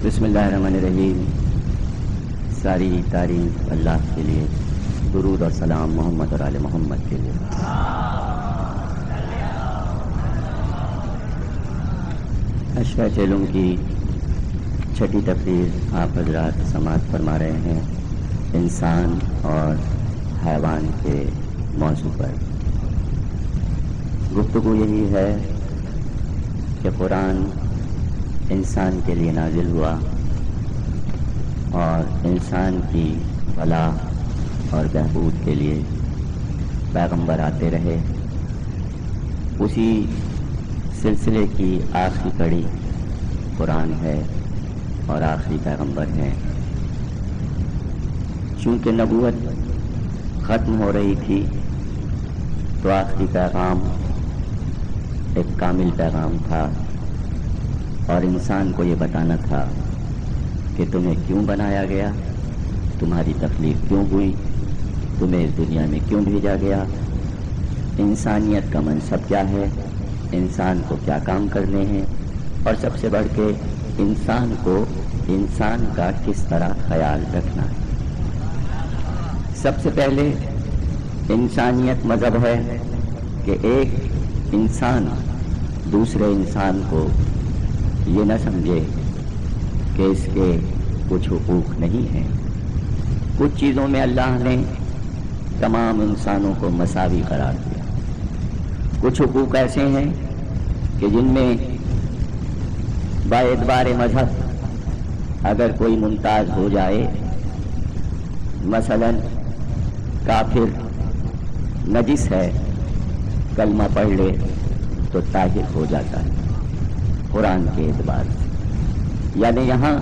بسم اللہ الرحمن الرحیم. ساری تعریف اللہ کے لیے، درود اور سلام محمد اور آل محمد کے لیے. اشرا چیلوں کی چھٹی تقریر آپ حضرات سماعت فرما رہے ہیں انسان اور حیوان کے موضوع پر. گفتگو یہی ہے کہ قرآن انسان کے لیے نازل ہوا اور انسان کی فلاح اور بہبود کے لیے پیغمبر آتے رہے. اسی سلسلے کی آخری کڑی قرآن ہے اور آخری پیغمبر ہیں. چونکہ نبوت ختم ہو رہی تھی تو آخری پیغام ایک کامل پیغام تھا اور انسان کو یہ بتانا تھا کہ تمہیں کیوں بنایا گیا، تمہاری تخلیق کیوں ہوئی، تمہیں اس دنیا میں کیوں بھیجا گیا، انسانیت کا منصب کیا ہے، انسان کو کیا کام کرنے ہیں، اور سب سے بڑھ کے انسان کو انسان کا کس طرح خیال رکھنا ہے. سب سے پہلے انسانیت مذہب ہے کہ ایک انسان دوسرے انسان کو یہ نہ سمجھے کہ اس کے کچھ حقوق نہیں ہیں. کچھ چیزوں میں اللہ نے تمام انسانوں کو مساوی قرار دیا. کچھ حقوق ایسے ہیں کہ جن میں باعتبار مذہب اگر کوئی ممتاز ہو جائے، مثلا کافر نجس ہے، کلمہ پڑھ لے تو طاہر ہو جاتا ہے قرآن کے اعتبار سے. یعنی یہاں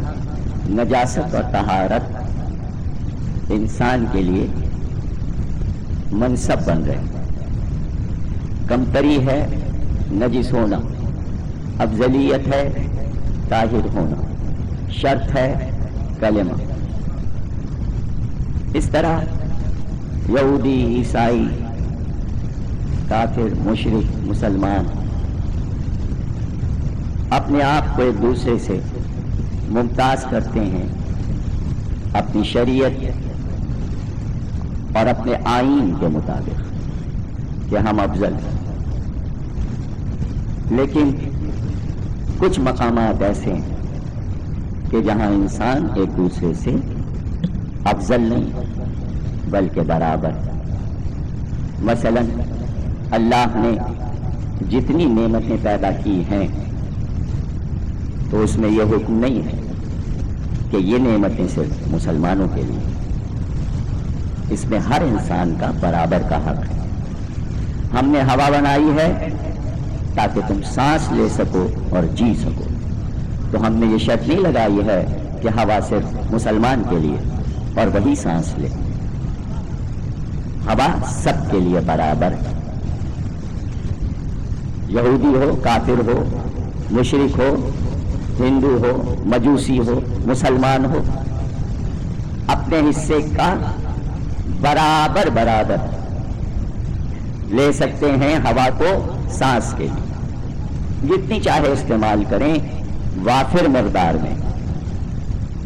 نجاست اور طہارت انسان کے لیے منصب بن رہے ہیں. کمتری ہے نجس ہونا، افضلیت ہے طاہر ہونا، شرط ہے کلمہ. اس طرح یہودی، عیسائی، کافر، مشرک، مسلمان اپنے آپ کو ایک دوسرے سے ممتاز کرتے ہیں اپنی شریعت اور اپنے آئین کے مطابق کہ ہم افضل ہیں. لیکن کچھ مقامات ایسے ہیں کہ جہاں انسان ایک دوسرے سے افضل نہیں بلکہ برابر. مثلا اللہ نے جتنی نعمتیں پیدا کی ہیں تو اس میں یہ حکم نہیں ہے کہ یہ نعمتیں صرف مسلمانوں کے لیے. اس میں ہر انسان کا برابر کا حق ہے. ہم نے ہوا بنائی ہے تاکہ تم سانس لے سکو اور جی سکو، تو ہم نے یہ شرط نہیں لگائی ہے کہ ہوا صرف مسلمان کے لیے اور وہی سانس لے. ہوا سب کے لیے برابر ہے. یہودی ہو، کافر ہو، مشرک ہو، ہندو ہو، مجوسی ہو، مسلمان ہو، اپنے حصے کا برابر لے سکتے ہیں ہوا کو سانس کے لیے. جتنی چاہے استعمال کریں، وافر مقدار میں،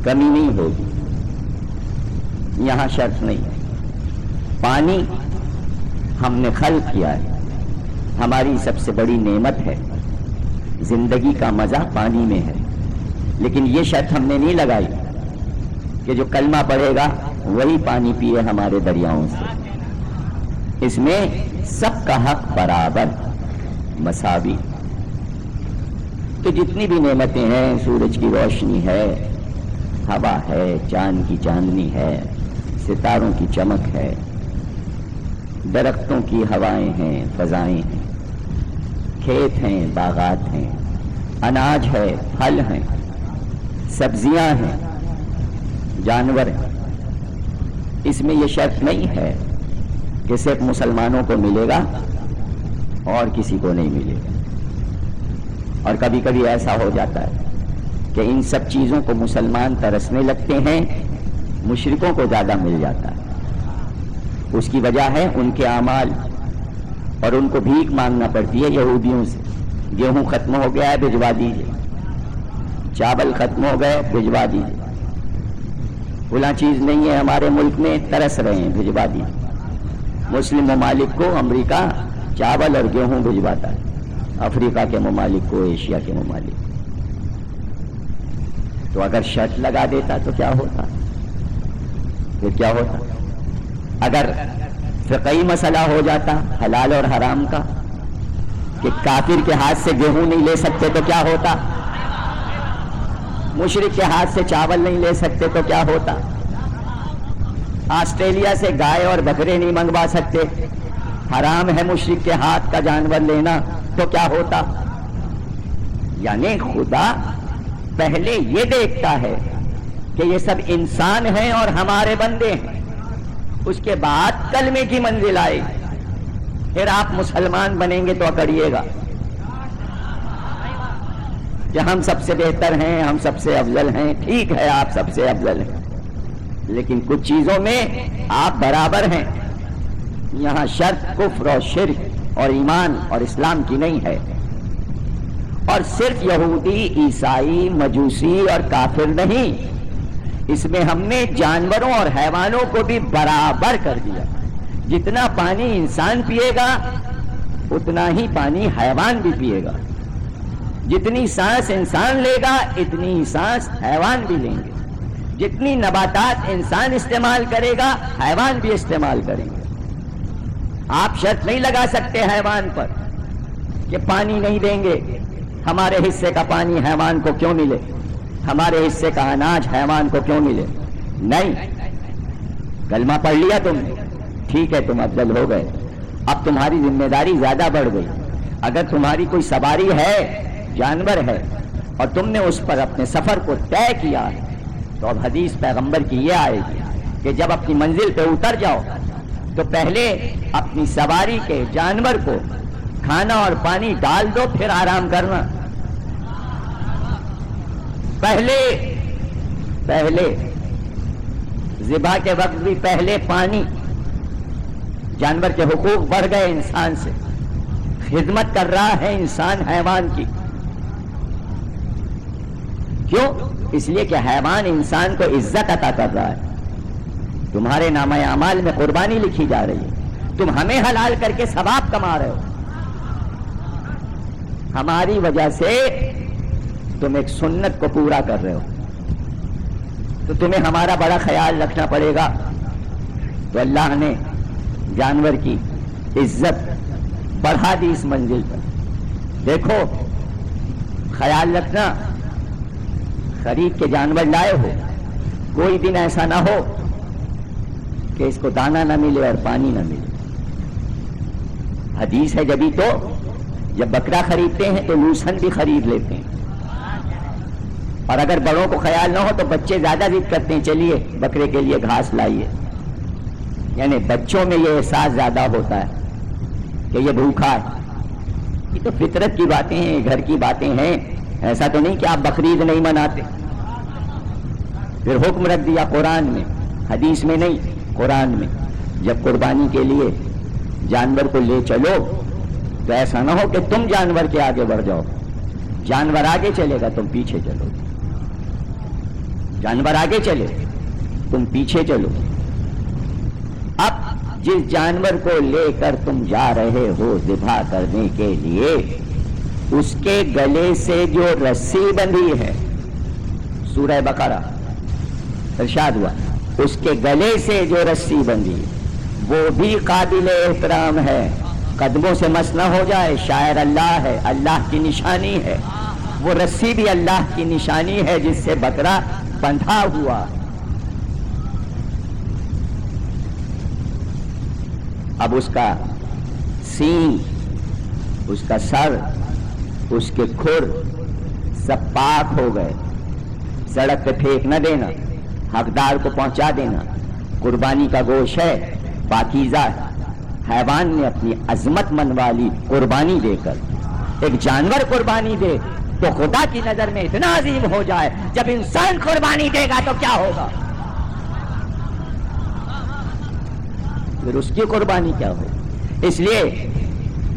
کمی نہیں ہوگی. یہاں شرط نہیں ہے. پانی ہم نے خلق کیا ہے، ہماری سب سے بڑی نعمت ہے. زندگی کا مزہ پانی میں ہے. لیکن یہ شرط ہم نے نہیں لگائی کہ جو کلمہ پڑھے گا وہی پانی پیے ہمارے دریاؤں سے. اس میں سب کا حق برابر، مساوی. تو جتنی بھی نعمتیں ہیں، سورج کی روشنی ہے، ہوا ہے، چاند کی چاندنی ہے، ستاروں کی چمک ہے، درختوں کی ہوائیں ہیں، فضائیں ہیں، کھیت ہیں، باغات ہیں، اناج ہے، پھل ہیں، سبزیاں ہیں، جانور ہیں. اس میں یہ شرط نہیں ہے کہ صرف مسلمانوں کو ملے گا اور کسی کو نہیں ملے گا. اور کبھی کبھی ایسا ہو جاتا ہے کہ ان سب چیزوں کو مسلمان ترسنے لگتے ہیں، مشرکوں کو زیادہ مل جاتا ہے. اس کی وجہ ہے ان کے اعمال، اور ان کو بھیک مانگنا پڑتی ہے یہودیوں سے. گیہوں ختم ہو گیا ہے، بھجوا دیجیے. چاول ختم ہو گئے بھجوا دیجیے، فلاں چیز نہیں ہے ہمارے ملک میں، ترس رہے ہیں، بھجوا دیجیے۔ مسلم ممالک کو امریکہ چاول اور گیہوں بھجواتا ہے، افریقہ کے ممالک کو، ایشیا کے ممالک کو۔ تو اگر شرط لگا دیتا تو کیا ہوتا؟ پھر کیا ہوتا؟ اگر فقہی مسئلہ ہو جاتا حلال اور حرام کا کہ کافر کے ہاتھ سے گیہوں نہیں لے سکتے تو کیا ہوتا؟ مشرک کے ہاتھ سے چاول نہیں لے سکتے تو کیا ہوتا؟ آسٹریلیا سے گائے اور بکرے نہیں منگوا سکتے، حرام ہے مشرک کے ہاتھ کا جانور لینا، تو کیا ہوتا؟ یعنی خدا پہلے یہ دیکھتا ہے کہ یہ سب انسان ہیں اور ہمارے بندے ہیں، اس کے بعد کلمے کی منزل آئے گی، پھر آپ مسلمان بنیں گے تو اکڑیے گا کہ ہم سب سے بہتر ہیں، ہم سب سے افضل ہیں۔ ٹھیک ہے، آپ سب سے افضل ہیں، لیکن کچھ چیزوں میں آپ برابر ہیں۔ یہاں شرط کفر اور شرک اور ایمان اور اسلام کی نہیں ہے، اور صرف یہودی، عیسائی، مجوسی اور کافر نہیں، اس میں ہم نے جانوروں اور حیوانوں کو بھی برابر کر دیا۔ جتنا پانی انسان پیے گا اتنا ہی پانی حیوان بھی پیے گا، جتنی سانس انسان لے گا اتنی سانس حیوان بھی لیں گے، جتنی نباتات انسان استعمال کرے گا حیوان بھی استعمال کریں گے۔ آپ شرط نہیں لگا سکتے حیوان پر کہ پانی نہیں دیں گے، ہمارے حصے کا پانی حیوان کو کیوں ملے، ہمارے حصے کا اناج حیوان کو کیوں ملے۔ نہیں، کلمہ پڑھ لیا تم نے، ٹھیک ہے، تم افضل ہو گئے، اب تمہاری ذمہ داری زیادہ بڑھ گئی۔ اگر تمہاری کوئی سواری ہے، جانور ہے، اور تم نے اس پر اپنے سفر کو طے کیا ہے، تو اب حدیث پیغمبر کی یہ آئے گی کہ جب اپنی منزل پہ اتر جاؤ تو پہلے اپنی سواری کے جانور کو کھانا اور پانی ڈال دو، پھر آرام کرنا۔ پہلے ذبح کے وقت بھی پہلے پانی، جانور کے حقوق بڑھ گئے انسان سے، خدمت کر رہا ہے انسان حیوان کی۔ کیوں؟ اس لیے کہ حیوان انسان کو عزت عطا کر رہا ہے۔ تمہارے نامہ اعمال میں قربانی لکھی جا رہی ہے، تم ہمیں حلال کر کے ثواب کما رہے ہو، ہماری وجہ سے تم ایک سنت کو پورا کر رہے ہو، تو تمہیں ہمارا بڑا خیال رکھنا پڑے گا۔ تو اللہ نے جانور کی عزت بڑھا دی اس منزل پر۔ دیکھو، خیال رکھنا، خرید کے جانور لائے ہو، کوئی دن ایسا نہ ہو کہ اس کو دانا نہ ملے اور پانی نہ ملے۔ حدیث ہے جبھی تو جب بکرا خریدتے ہیں تو لوسن بھی خرید لیتے ہیں، اور اگر بڑوں کو خیال نہ ہو تو بچے زیادہ ضد کرتے ہیں، چلیے بکرے کے لیے گھاس لائیے۔ یعنی بچوں میں یہ احساس زیادہ ہوتا ہے کہ یہ بھوکا ہے۔ یہ تو فطرت کی باتیں ہیں، گھر کی باتیں ہیں، ایسا تو نہیں کہ آپ بقرعید نہیں مناتے۔ پھر حکم رکھ دیا قرآن میں، حدیث میں نہیں، قرآن میں، جب قربانی کے لیے جانور کو لے چلو تو ایسا نہ ہو کہ تم جانور کے آگے بڑھ جاؤ، جانور آگے چلے گا تم پیچھے چلو، جانور آگے چلے تم پیچھے چلو۔ اب جس جانور کو لے کر تم جا رہے ہو ذبح کرنے کے لیے، اس کے گلے سے جو رسی بندھی ہے، سورہ بقرہ ارشاد ہوا، اس کے گلے سے جو رسی بندھی ہے وہ بھی قابل احترام ہے۔ قدموں سے مس نہ ہو جائے، شاعر اللہ ہے، اللہ کی نشانی ہے، وہ رسی بھی اللہ کی نشانی ہے جس سے بکرا بندھا ہوا۔ اب اس کا سینگ، اس کا سر، اس کے کھر سب پاک ہو گئے، سڑک پہ پھینک نہ دینا، حقدار کو پہنچا دینا۔ قربانی کا گوشت ہے، پاکیزہ ہے، حیوان نے اپنی عظمت منوا لی قربانی دے کر۔ ایک جانور قربانی دے تو خدا کی نظر میں اتنا عظیم ہو جائے، جب انسان قربانی دے گا تو کیا ہوگا؟ پھر اس کی قربانی کیا ہو؟ اس لیے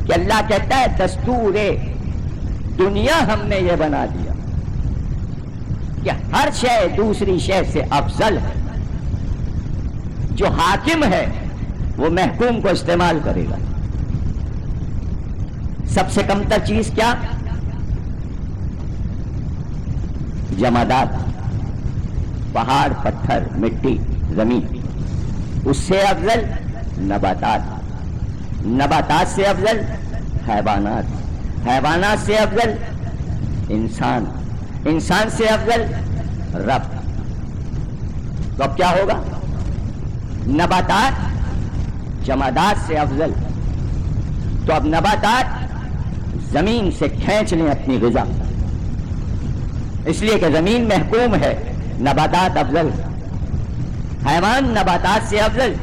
کہ اللہ کہتا ہے دستور دنیا ہم نے یہ بنا دیا کہ ہر شے دوسری شے سے افضل ہے. جو حاکم ہے وہ محکوم کو استعمال کرے گا. سب سے کم تر چیز کیا؟ جمادات، پہاڑ، پتھر، مٹی، زمین. اس سے افضل نباتات، نباتات سے افضل حیوانات، حیوانات سے افضل انسان، انسان سے افضل رب. تو اب کیا ہوگا؟ نباتات جمادات سے افضل. تو اب نباتات زمین سے کھینچ لیں اپنی غذا، اس لیے کہ زمین محکوم ہے، نباتات افضل. حیوان نباتات سے افضل،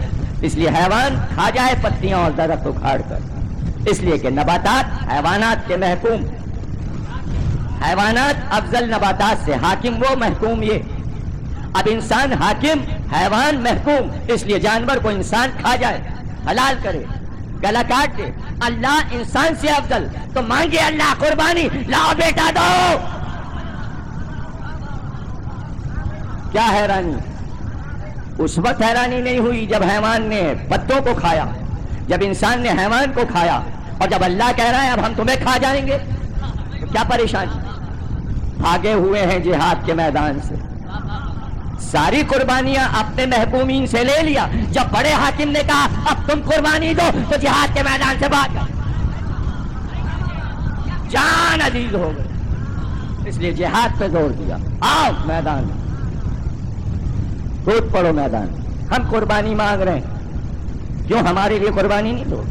اس لیے حیوان کھا جائے پتیاں اور درخت اکھاڑ کر، اس لیے کہ نباتات حیوانات کے محکوم. حیوانات افضل نباتات سے، حاکم وہ محکوم یہ. اب انسان حاکم، حیوان محکوم، اس لیے جانور کو انسان کھا جائے، حلال کرے، گلا کاٹ دے. اللہ انسان سے افضل، تو مانگے اللہ قربانی، لاؤ بیٹا دو. کیا حیرانی؟ اس وقت حیرانی نہیں ہوئی جب حیوان نے پتوں کو کھایا، جب انسان نے حیوان کو کھایا، اور جب اللہ کہہ رہا ہے اب ہم تمہیں کھا جائیں گے، تو کیا پریشانی؟ بھاگے ہوئے ہیں جہاد کے میدان سے، ساری قربانیاں اپنے محکومین سے لے لیا. جب بڑے حاکم نے کہا اب تم قربانی دو، تو جہاد کے میدان سے بھاگ گئے، جان عزیز ہو گئے. اس لیے جہاد پہ زور دیا، آؤ میدان میں، کود پڑو میدان. ہم قربانی مانگ رہے ہیں، کیوں ہمارے لیے قربانی نہیں دو؟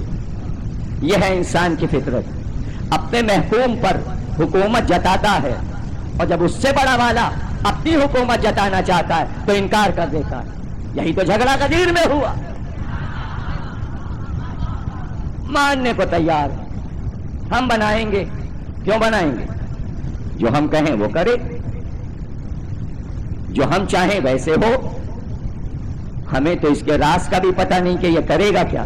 یہ ہے انسان کی فطرت. اپنے محکوم پر حکومت جتاتا ہے، اور جب اس سے بڑا والا اپنی حکومت جتانا چاہتا ہے تو انکار کر دیتا ہے. یہی تو جھگڑا غدیر میں ہوا. ماننے کو تیار ہم بنائیں گے. کیوں بنائیں گے؟ جو ہم کہیں وہ کرے، جو ہم چاہیں ویسے ہو. ہمیں تو اس کے راز کا بھی پتہ نہیں کہ یہ کرے گا کیا.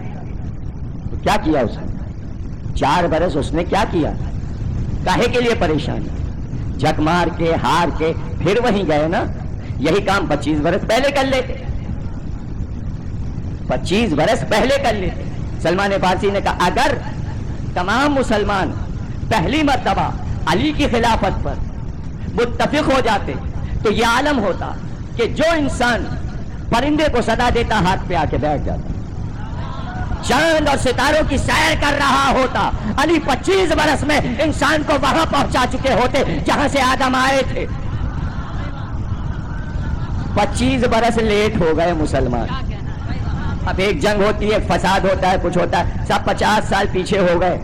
تو کیا کیا اس نے؟ 4 برس اس نے کیا کیا؟ کاہے کے لیے پریشان؟ جھک مار کے، ہار کے پھر وہیں گئے نا. یہی کام 25 برس پہلے کر لیتے، 25 برس پہلے کر لیتے. سلمان فارسی نے کہا اگر تمام مسلمان پہلی مرتبہ علی کی خلافت پر متفق ہو جاتے تو یہ عالم ہوتا کہ جو انسان پرندے کو صدا دیتا ہاتھ پہ آ کے بیٹھ جاتا، چاند اور ستاروں کی سیر کر رہا ہوتا. علی 25 برس میں انسان کو وہاں پہنچا چکے ہوتے جہاں سے آدم آئے تھے. 25 برس لیٹ ہو گئے مسلمان. اب ایک جنگ ہوتی ہے، فساد ہوتا ہے، کچھ ہوتا ہے، سب 50 سال پیچھے ہو گئے.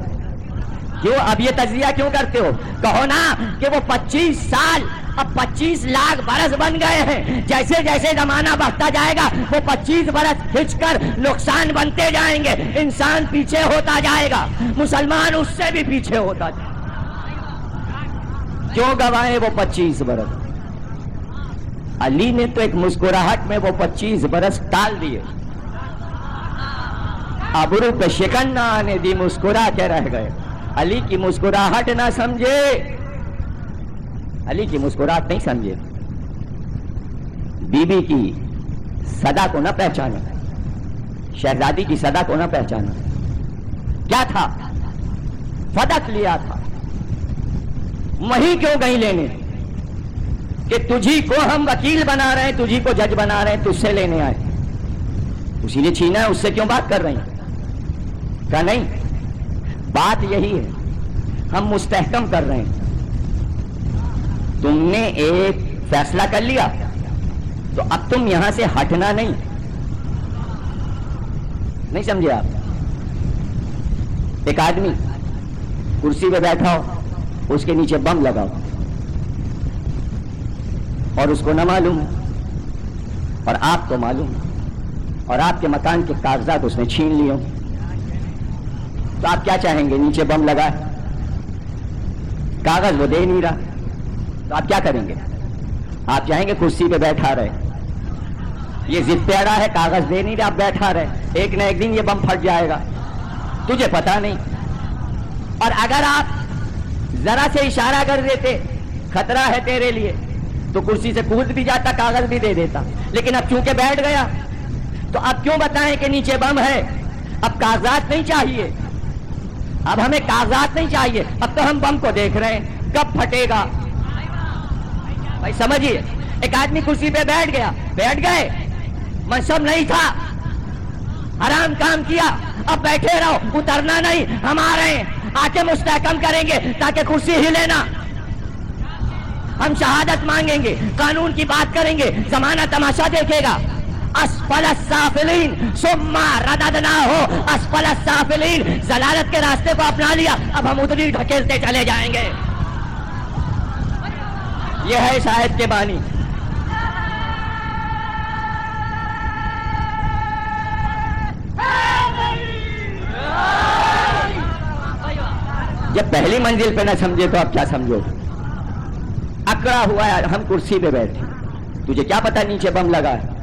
کیوں؟ اب یہ تجزیہ کیوں کرتے ہو؟ کہو نا کہ وہ 25 سال اب 25 لاکھ برس بن گئے ہیں. جیسے جیسے زمانہ بڑھتا جائے گا وہ 25 برس کھنچ کر نقصان بنتے جائیں گے. انسان پیچھے ہوتا جائے گا، مسلمان اس سے بھی پیچھے ہوتا جائے گا. کیوں گوائے وہ 25 برس؟ علی نے تو ایک مسکراہٹ میں وہ 25 برس ٹال دیے. ابرو پہ شکن نہ آنے دی، مسکرا کے رہ گئے. علی کی مسکراہٹ نہ سمجھے، علی کی مسکراہٹ نہیں سمجھے. بی بی کی صدا کو نہ پہچانا، شہزادی کی صدا کو نہ پہچانا. کیا تھا؟ فدق لیا تھا. وہیں کیوں گئی لینے کہ تجھی کو ہم وکیل بنا رہے ہیں، تجھی کو جج بنا رہے ہیں، تجھ سے لینے آئے. اسی نے چھینا ہے، اس سے کیوں بات کر رہے ہیں؟ کہ نہیں، بات یہی ہے، ہم مستحکم کر رہے ہیں. تم نے ایک فیصلہ کر لیا تو اب تم یہاں سے ہٹنا نہیں سمجھے آپ؟ ایک آدمی کرسی پہ بیٹھا ہو، اس کے نیچے بم لگاؤ اور اس کو نہ معلوم اور آپ کو معلوم، اور آپ کے مکان کے کاغذات اس نے چھین لیے، تو آپ کیا چاہیں گے؟ نیچے بم لگا، کاغذ وہ دے نہیں رہا، تو آپ کیا کریں گے؟ آپ چاہیں گے کرسی پہ بیٹھا رہے، یہ ضد پہ اڑا ہے، کاغذ دے نہیں رہا، آپ بیٹھا رہے، ایک نہ ایک دن یہ بم پھٹ جائے گا، تجھے پتا نہیں. اور اگر آپ ذرا سے اشارہ کر دیتے خطرہ ہے تیرے لیے، تو کرسی سے کود بھی جاتا, کاغذ بھی دے دیتا. لیکن اب چونکہ بیٹھ گیا تو اب کیوں بتائیں کہ نیچے بم ہے؟ اب کاغذات نہیں چاہیے, اب ہمیں کاغذات نہیں چاہیے, اب تو ہم بم کو دیکھ رہے ہیں کب پھٹے گا. بھائی سمجھیے, ایک آدمی کرسی پہ بیٹھ گیا, بیٹھ گئے, منصب نہیں تھا, حرام کام کیا, اب بیٹھے رہو, اترنا نہیں, ہم آ رہے ہیں, آ کے مستحکم کریں گے تاکہ کرسی ہلے نہ. ہم شہادت مانگیں گے, قانون کی بات کریں گے, زمانہ تماشا دیکھے گا. اسفل السافلین ثم رددناہ اسفل السافلین, ضلالت کے راستے کو اپنا لیا, اب ہم ادھر ڈھکیلتے چلے جائیں گے. یہ ہے اس آیت کے معنی. جب پہلی منزل پہ نہ سمجھے تو آپ کیا سمجھو گے؟ اکڑا ہوا ہے, ہم کرسی پہ بیٹھے, تجھے کیا پتا نیچے بم لگا ہے,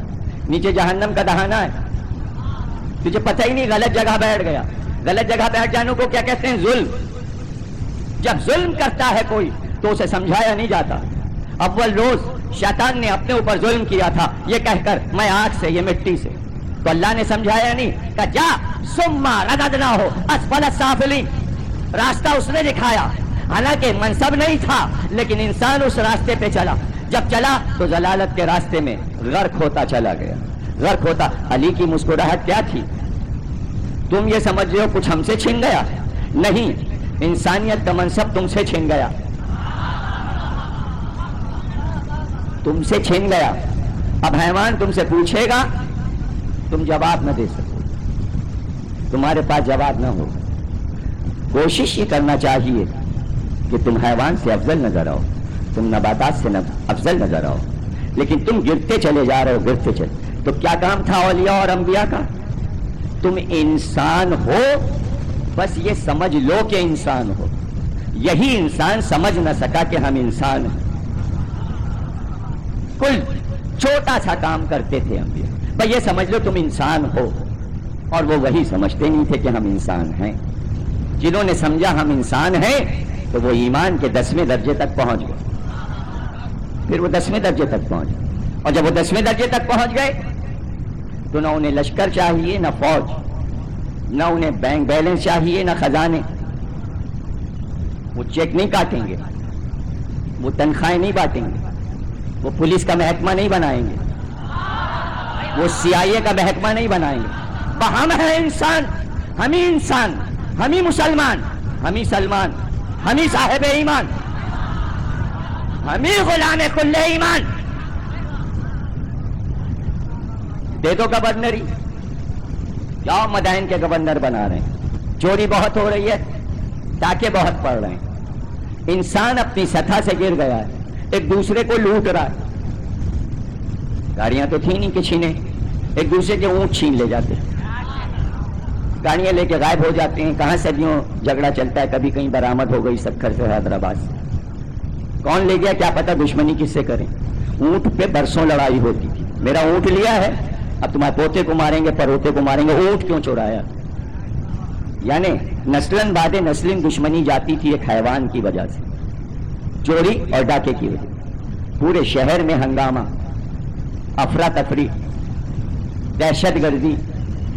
نیچے جہنم کا دہانا ہے, تجھے پتہ ہی نہیں, غلط جگہ بیٹھ گیا. غلط جگہ بیٹھ جانے کو کیا کہتے ہیں؟ ظلم. جب ظلم کرتا ہے کوئی تو اسے سمجھایا نہیں جاتا. اول روز شیطان نے اپنے اوپر ظلم کیا تھا یہ کہہ کر میں آگ سے, یہ مٹی سے, تو اللہ نے سمجھایا نہیں, کہا جا ثم رددناہ اسفل السافلین, راستہ اس نے دکھایا. حالانکہ منصب نہیں تھا لیکن انسان اس راستے پہ چلا, جب چلا تو ضلالت کے راستے میں غرق ہوتا چلا گیا, غرق ہوتا. علی کی مسکراہٹ کیا تھی؟ تم یہ سمجھ رہے ہو کچھ ہم سے چھن گیا؟ نہیں, انسانیت کا منصب تم سے چھن گیا, تم سے چھن گیا. اب حیوان تم سے پوچھے گا, تم جواب نہ دے سکو, تمہارے پاس جواب نہ ہو. کوشش یہ کرنا چاہیے کہ تم حیوان سے افضل نظر آؤ, تم نباتات سے افضل نظر آؤ, لیکن تم گرتے چلے جا رہے ہو, گرتے چلے. تو کیا کام تھا اولیاء اور انبیاء کا؟ تم انسان ہو, بس یہ سمجھ لو کہ انسان ہو. یہی انسان سمجھ نہ سکا کہ ہم انسان ہیں. کل چھوٹا سا کام کرتے تھے انبیاء, بس یہ سمجھ لو تم انسان ہو, اور وہ وہی سمجھتے نہیں تھے کہ ہم انسان ہیں. جنہوں نے سمجھا ہم انسان ہیں تو وہ ایمان کے 10ویں درجے تک پہنچ گئے. پھر وہ 10ویں درجے تک پہنچ گئے, اور جب وہ 10ویں درجے تک پہنچ گئے تو نہ انہیں لشکر چاہیے, نہ فوج, نہ انہیں بینک بیلنس چاہیے, نہ خزانے. وہ چیک نہیں کاٹیں گے, وہ تنخواہیں نہیں بانٹیں گے, وہ پولیس کا محکمہ نہیں بنائیں گے, وہ CIA کا محکمہ نہیں بنائیں گے. ہم ہیں انسان, ہم ہی انسان, ہم ہی مسلمان, ہم ہی سلمان, ہم ہی صاحب ایمان, ہم ہی غلام کل ایمان. دے دو گورنری, جاؤ مدائن کے گورنر بنا رہے ہیں. چوری بہت ہو رہی ہے, ڈاکے بہت پڑ رہے ہیں, انسان اپنی سطح سے گر گیا ہے, ایک دوسرے کو لوٹ رہا ہے. گاڑیاں تو تھیں نہیں کہ چھینے, ایک دوسرے کے اونٹ چھین لے جاتے ہیں, گاڑیاں لے کے غائب ہو جاتے ہیں. کہاں صدیوں جھگڑا چلتا ہے, کبھی کہیں برآمد ہو گئی سکھر سے, حیدرآباد سے, کون لے گیا کیا پتا, دشمنی کس سے کریں. اونٹ پہ برسوں لڑائی ہوتی تھی, میرا اونٹ لیا ہے, اب تمہارے پوتے کو ماریں گے, پروتے کو ماریں گے, اونٹ کیوں چورایا. یعنی نسلن بعد نسلن دشمنی جاتی تھی ایک حیوان کی وجہ سے, چوری اور ڈاکے کی وجہ. پورے شہر میں ہنگامہ, افراتفری, دہشت گردی,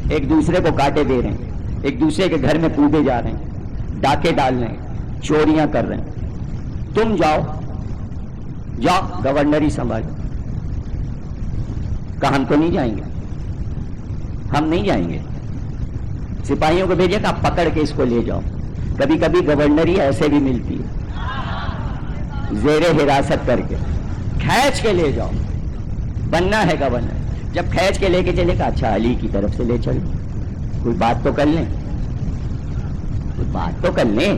ایک دوسرے کو کاٹے دے رہے ہیں, ایک دوسرے کے گھر میں کودے جا رہے ہیں, ڈاکے ڈال رہے ہیں, چوریاں کر رہے ہیں. تم جاؤ گورنری سنبھالو. کہ ہم تو نہیں جائیں گے, ہم نہیں جائیں گے. سپاہیوں کو بھیجے کہ آپ پکڑ کے اس کو لے جاؤ. کبھی کبھی گورنری ایسے بھی ملتی ہے, زیر حراست کر کے کھینچ کے لے جاؤ. بننا ہے گورنر, جب کھینچ کے لے کے چلے گا, اچھا علی کی طرف سے لے چلو, کوئی بات تو کر لیں, کوئی بات تو کر لیں.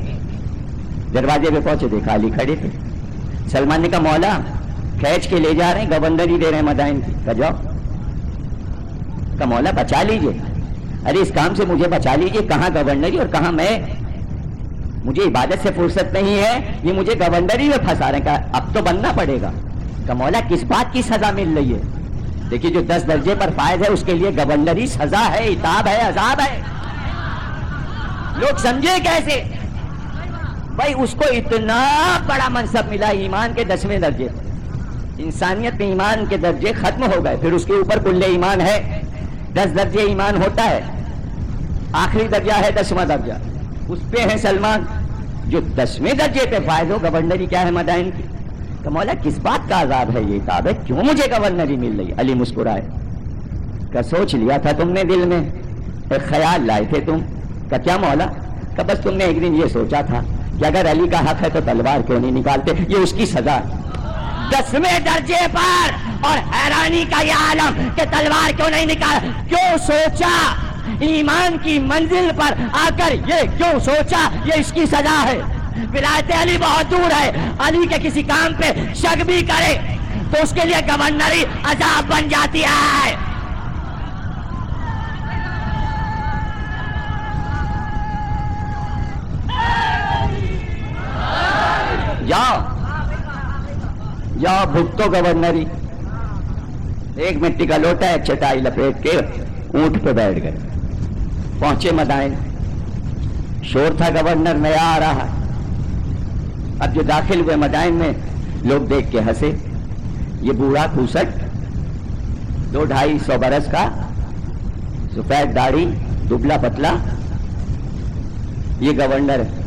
دروازے پہ پہنچے, دیکھا علی کھڑے تھے. سلمان نے کہا مولا کھینچ کے لے جا رہے ہیں, گورنری دے رہے ہیں مدائن کی. کہا جاؤ. کہا مولا بچا لیجئے, ارے اس کام سے مجھے بچا لیجئے. کہاں گورنری اور کہاں میں, مجھے عبادت سے فرصت نہیں ہے, یہ مجھے گورنری میں پھنسا رہے ہیں. کہا اب تو بننا پڑے گا. کہ مولا کس بات کی سزا مل رہی ہے؟ دیکھیے جو 10 درجے پر فائز ہے اس کے لیے گورنری سزا ہے, عتاب ہے, عذاب ہے. لوگ سمجھے کیسے بھائی, اس کو اتنا بڑا منصب ملا ایمان کے 10ویں درجے. انسانیت میں ایمان کے درجے ختم ہو گئے، پھر اس کے اوپر کل ایمان ہے، 10 درجے ایمان ہوتا ہے، آخری درجہ ہے 10واں درجہ، اس پہ ہے سلمان جو 10ویں درجے پہ فائز ہو۔ گورنری کیا ہے مدائن کی؟ کہ مولا کس بات کا عذاب ہے یہ کعبہ، کیوں مجھے گورنری مل رہی؟ علی مسکرائے کہ سوچ لیا تھا تم نے دل میں، ایک خیال لائے تھے تم، کہ کیا مولا؟ کہ بس تم نے ایک دن یہ سوچا تھا کہ اگر علی کا حق ہے تو تلوار کیوں نہیں نکالتے، یہ اس کی سزا ہے 10ویں درجے پر۔ اور حیرانی کا یہ عالم کہ تلوار کیوں نہیں نکال، کیوں سوچا؟ ایمان کی منزل پر آ کر یہ کیوں سوچا؟ یہ اس کی سزا ہے۔ ولایت علی بہت دور ہے، علی کے کسی کام پہ شک بھی کرے تو اس کے لیے گورنری عذاب بن جاتی ہے۔ جاؤ بھگتو گورنری۔ ایک مٹی کا لوٹا ایک چٹائی لپیٹ کے اونٹ پہ بیٹھ گئے، پہنچے مدائن۔ شور تھا گورنر نیا آ رہا، اب جو داخل ہوئے مدائن میں لوگ دیکھ کے ہنسے، یہ بوڑھا کھوسٹ 200-250 برس کا، سفید داڑھی، دبلا پتلا، یہ گورنر ہے۔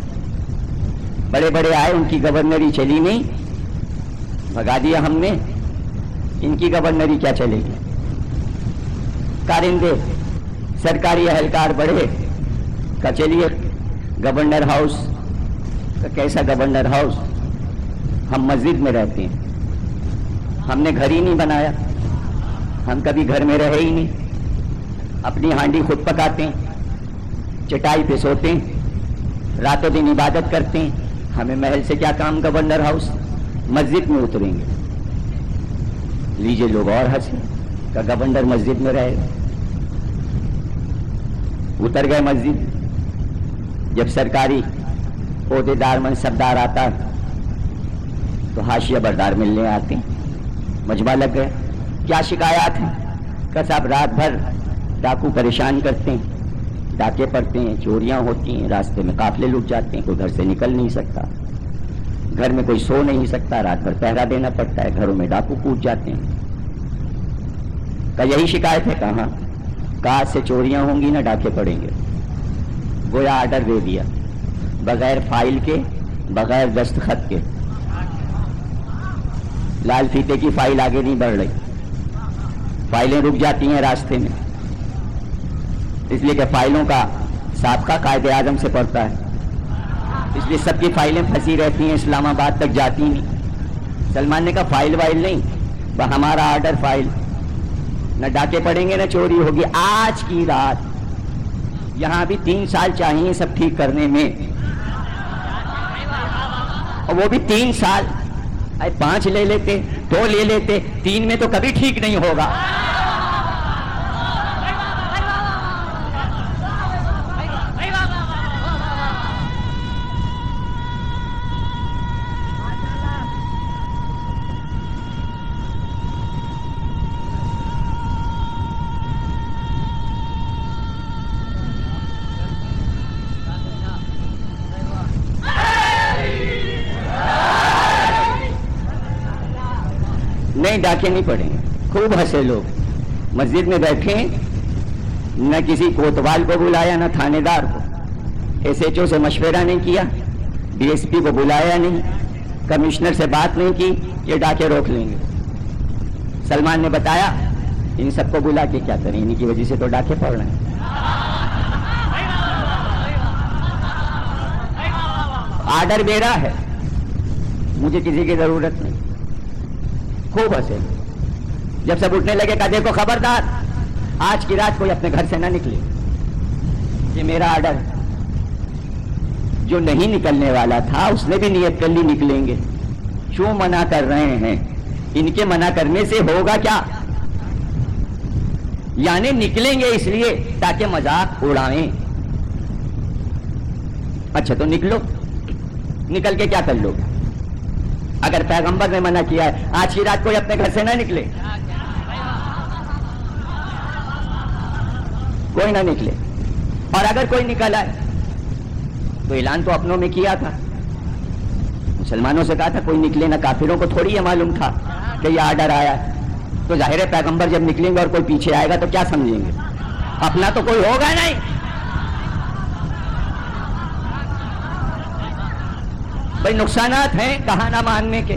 بڑے بڑے آئے، ان کی گورنری چلی نہیں، بھگا دیا ہم نے، ان کی گورنری کیا چلے گی؟ کارندے سرکاری اہلکار بڑھے کہ چلیے گورنر ہاؤس۔ کیسا گورنر ہاؤس؟ ہم مسجد میں رہتے ہیں، ہم نے گھر ہی نہیں بنایا، ہم کبھی گھر میں رہے ہی نہیں، اپنی ہانڈی خود پکاتے ہیں، چٹائی پہ سوتے ہیں، راتوں دن عبادت کرتے ہیں، ہمیں محل سے کیا کام؟ گورنر ہاؤس، مسجد میں اتریں گے۔ لیجئے لوگ اور ہنسے کہ گورنر مسجد میں رہے گا۔ اتر گئے مسجد۔ جب سرکاری عہدے دار منصبدار آتا تو حاشیہ بردار ملنے آتے ہیں، مجمع لگ گیا۔ کیا شکایات ہیں؟ کہ صاحب رات بھر ڈاکو پریشان کرتے ہیں، ڈاکے پڑتے ہیں، چوریاں ہوتی ہیں، راستے میں قافلے لٹ جاتے ہیں، کوئی گھر سے نکل نہیں سکتا، گھر میں کوئی سو نہیں سکتا، رات بھر پہرا دینا پڑتا ہے، گھروں میں ڈاکو کود جاتے ہیں۔ کہ یہی شکایت ہے؟ کہاں؟ آج سے چوریاں ہوں گی نہ ڈاکے پڑیں گے۔ گویا آرڈر دے دیا، بغیر فائل کے، بغیر دستخط کے۔ لال فیتے کی فائل آگے نہیں بڑھ رہی، فائلیں رک جاتی ہیں راستے میں، اس لیے کہ فائلوں کا سابقہ قائد اعظم سے پڑتا ہے، اس لیے سب کی فائلیں پھنسی رہتی ہیں، اسلام آباد تک جاتی نہیں۔ سلمان نے کہا فائل وائل نہیں، ہمارا آرڈر فائل، نہ ڈاکے پڑیں گے نہ چوری ہوگی۔ آج کی رات یہاں بھی 3 سال چاہیے سب ٹھیک کرنے میں، اور وہ بھی 3 سال، 5 لے لیتے، 2 لے لیتے، 3 میں تو کبھی ٹھیک نہیں ہوگا۔ نہیں ڈاکے نہیں پڑیں گے۔ خوب ہنسے لوگ، مسجد میں بیٹھے، نہ کسی کوتوال کو بلایا نہ تھانے دار کو، SHO سے مشورہ نہیں کیا، DSP کو بلایا نہیں، کمشنر سے بات نہیں کی، یہ ڈاکے روک لیں گے۔ سلمان نے بتایا ان سب کو بلا کے کیا کریں، ان کی وجہ سے تو ڈاکے پڑ رہے ہیں۔ آرڈر میرا ہے، مجھے کسی کی ضرورت نہیں۔ خوب ہنسے۔ جب سب اٹھنے لگے کہا دیکھو خبردار، آج کی رات کوئی اپنے گھر سے نہ نکلے، یہ میرا آرڈر ہے۔ جو نہیں نکلنے والا تھا اس نے بھی نیت کر لی نکلیں گے، کیوں منع کر رہے ہیں؟ ان کے منع کرنے سے ہوگا کیا؟ یعنی نکلیں گے اس لیے تاکہ مذاق اڑائیں۔ اچھا تو نکلو، نکل کے کیا کر لو گے؟ اگر پیغمبر نے منع کیا ہے آج کی رات کوئی اپنے گھر سے نہ نکلے، کوئی نہ نکلے، اور اگر کوئی نکل آئے تو اعلان تو اپنوں میں کیا تھا، مسلمانوں سے کہا تھا کوئی نکلے نہ، کافروں کو تھوڑی یہ معلوم تھا کہ یہ آرڈر آیا ہے، تو ظاہر ہے پیغمبر جب نکلیں گے اور کوئی پیچھے آئے گا تو کیا سمجھیں گے؟ اپنا تو کوئی ہوگا نہیں. بھائی نقصانات ہیں کہا نہ ماننے کے.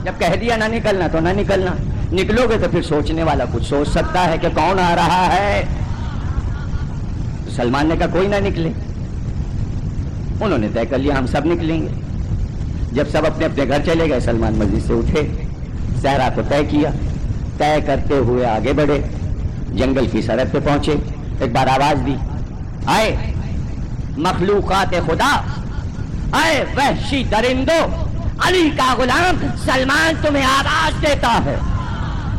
جب کہہ دیا نہ نکلنا تو نہ نکلنا. نکلو گے تو پھر سوچنے والا کچھ سوچ سکتا ہے کہ کون آ رہا ہے. سلمان نے کہا کوئی نہ نکلے. انہوں نے طے کر لیا ہم سب نکلیں گے. جب سب اپنے اپنے گھر چلے گئے سلمان مسجد سے اٹھے، صحرا کو طے کیا. طے کرتے ہوئے آگے بڑھے، جنگل کی سرحد پہ پہنچے. ایک بار آواز دی، آئے مخلوقات خدا، آئے وحشی درندوں، علی کا غلام سلمان تمہیں آواز دیتا ہے.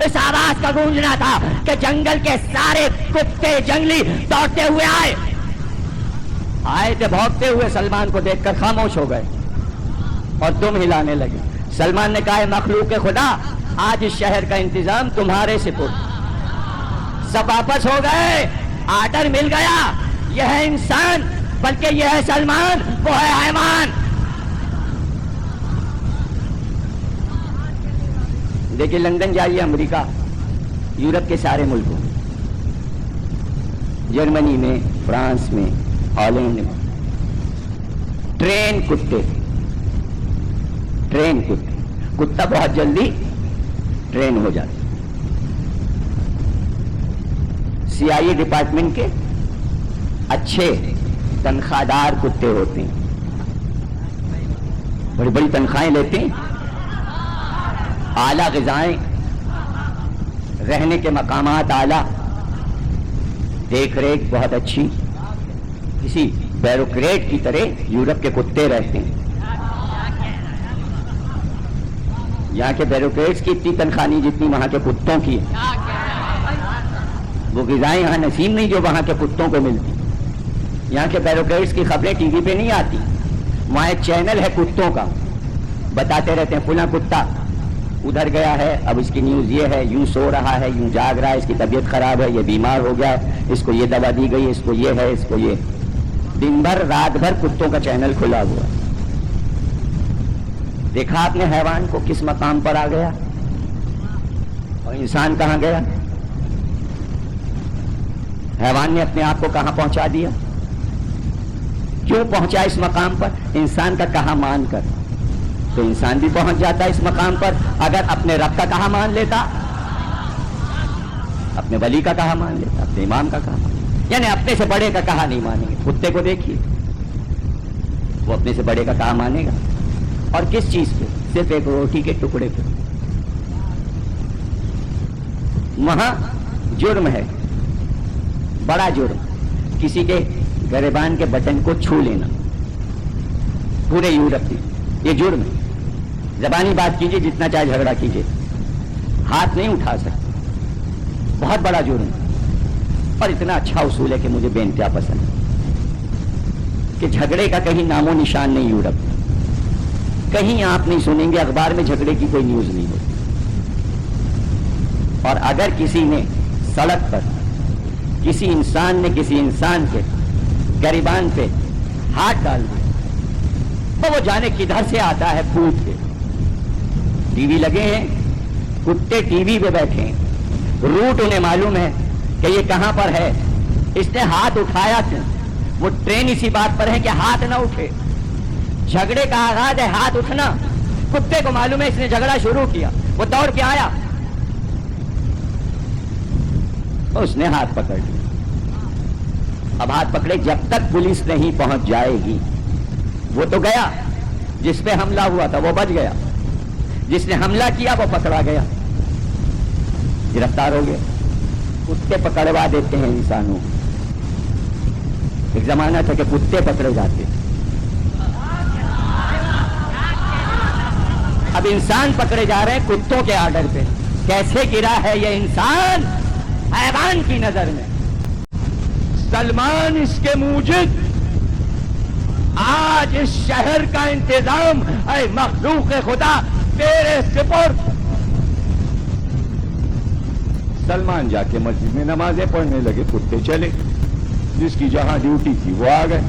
اس آواز کا گونجنا تھا کہ جنگل کے سارے کتے جنگلی دوڑتے ہوئے آئے تھے بھونکتے ہوئے. سلمان کو دیکھ کر خاموش ہو گئے اور دم ہلانے لگے. سلمان نے کہا مخلوق خدا، آج اس شہر کا انتظام تمہارے سپرد. سب واپس ہو گئے. آرڈر مل گیا. یہ ہے انسان بلکہ یہ ہے سلمان، وہ ہے حیوان. دیکھیے لندن جائیے، امریکہ، یورپ کے سارے ملکوں، جرمنی میں، فرانس میں، ہالینڈ میں، ٹرین کتے. کتا بہت جلدی ٹرین ہو جاتا. CIA ڈپارٹمنٹ کے اچھے تنخواہ دار کتے ہوتے ہیں، بڑی بڑی تنخواہیں لیتے ہیں، اعلیٰ غذائیں، رہنے کے مقامات اعلیٰ، دیکھ ریکھ بہت اچھی. کسی بیوروکریٹ کی طرح یورپ کے کتے رہتے ہیں. یہاں کے بیوروکریٹس کی اتنی تنخواہ نہیں جتنی وہاں کے کتوں کی ہے. وہ غذائیں یہاں نصیب نہیں جو وہاں کے کتوں کو ملتی. یہاں کے بیوروکریٹس کی خبریں ٹی وی پہ نہیں آتی. وہاں ایک چینل ہے کتوں کا، بتاتے رہتے ہیں فلاں کتا ادھر گیا ہے، اب اس کی نیوز یہ ہے، یوں سو رہا ہے، یوں جاگ رہا ہے، اس کی طبیعت خراب ہے، یہ بیمار ہو گیا ہے، اس کو یہ دوا دی گئی، اس کو یہ ہے، اس کو یہ. دن بھر رات بھر کتوں کا چینل کھلا ہوا. دیکھا آپ نے حیوان کو کس مقام پر آ گیا اور انسان کہاں گیا؟ حیوان نے اپنے آپ کو کہاں پہنچا دیا؟ کیوں پہنچا اس مقام پر؟ انسان کا کہا مان کر. تو انسان بھی پہنچ جاتا اس مقام پر اگر اپنے رب کا کہا مان لیتا، اپنے ولی کا کہا مان لیتا، اپنے امام کا کہا مان لیتا. یعنی اپنے سے بڑے کا کہا نہیں مانیں گے. کتے کو دیکھیے، وہ اپنے سے بڑے کا کہا مانے گا. اور کس چیز پہ؟ صرف ایک روٹی کے ٹکڑے پہ. وہاں جرم ہے، بڑا جرم، کسی کے گریبان کے بٹن کو چھو لینا. پورے یورپ میں یہ جرم ہے. زبانی بات کیجئے جتنا چاہے جھگڑا کیجئے، ہاتھ نہیں اٹھا سکتے. بہت بڑا جرم ہے. اور اتنا اچھا اصول ہے کہ مجھے بے انتہا پسند ہے کہ جھگڑے کا کہیں نام و نشان نہیں. یورپ کہیں آپ نہیں سنیں گے، اخبار میں جھگڑے کی کوئی نیوز نہیں ہوتی. اور اگر کسی نے سڑک پر کسی انسان نے کسی انسان کے گریبان پہ ہاتھ ڈال دیا تو وہ جانے کدھر سے آتا ہے پھوٹ کے. ٹی وی لگے ہیں، کتے ٹی وی پہ بیٹھے ہیں، روٹ انہیں معلوم ہے کہ یہ کہاں پر ہے. اس نے ہاتھ اٹھایا کیوں؟ وہ ٹرین اسی بات پر ہے کہ ہاتھ نہ اٹھے. جھگڑے کا آغاز ہے ہاتھ اٹھنا. کتے کو معلوم ہے اس نے جھگڑا شروع کیا، وہ دوڑ کے آیا، اس نے ہاتھ پکڑ لیا. اب ہاتھ پکڑے جب تک پولیس نہیں پہنچ جائے گی. وہ تو گیا، جس پہ حملہ ہوا تھا وہ بچ گیا، جس نے حملہ کیا وہ پکڑا گیا، گرفتار ہو گیا. کتے پکڑوا دیتے ہیں انسانوں. ایک زمانہ تھا کہ کتے پکڑے جاتے، اب انسان پکڑے جا رہے ہیں کتوں کے آرڈر پہ. کیسے گرا ہے یہ انسان حیوان کی نظر میں. سلمان اس کے موجد، آج اس شہر کا انتظام اے مخلوق خدا تیرے سپرد. سلمان جا کے مسجد میں نمازیں پڑھنے لگے، کتے چلے. جس کی جہاں ڈیوٹی تھی وہ آ گئے.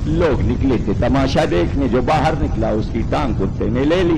لوگ نکلے تھے تماشا دیکھنے، جو باہر نکلا اس کی ٹانگ کتے نے لے لی.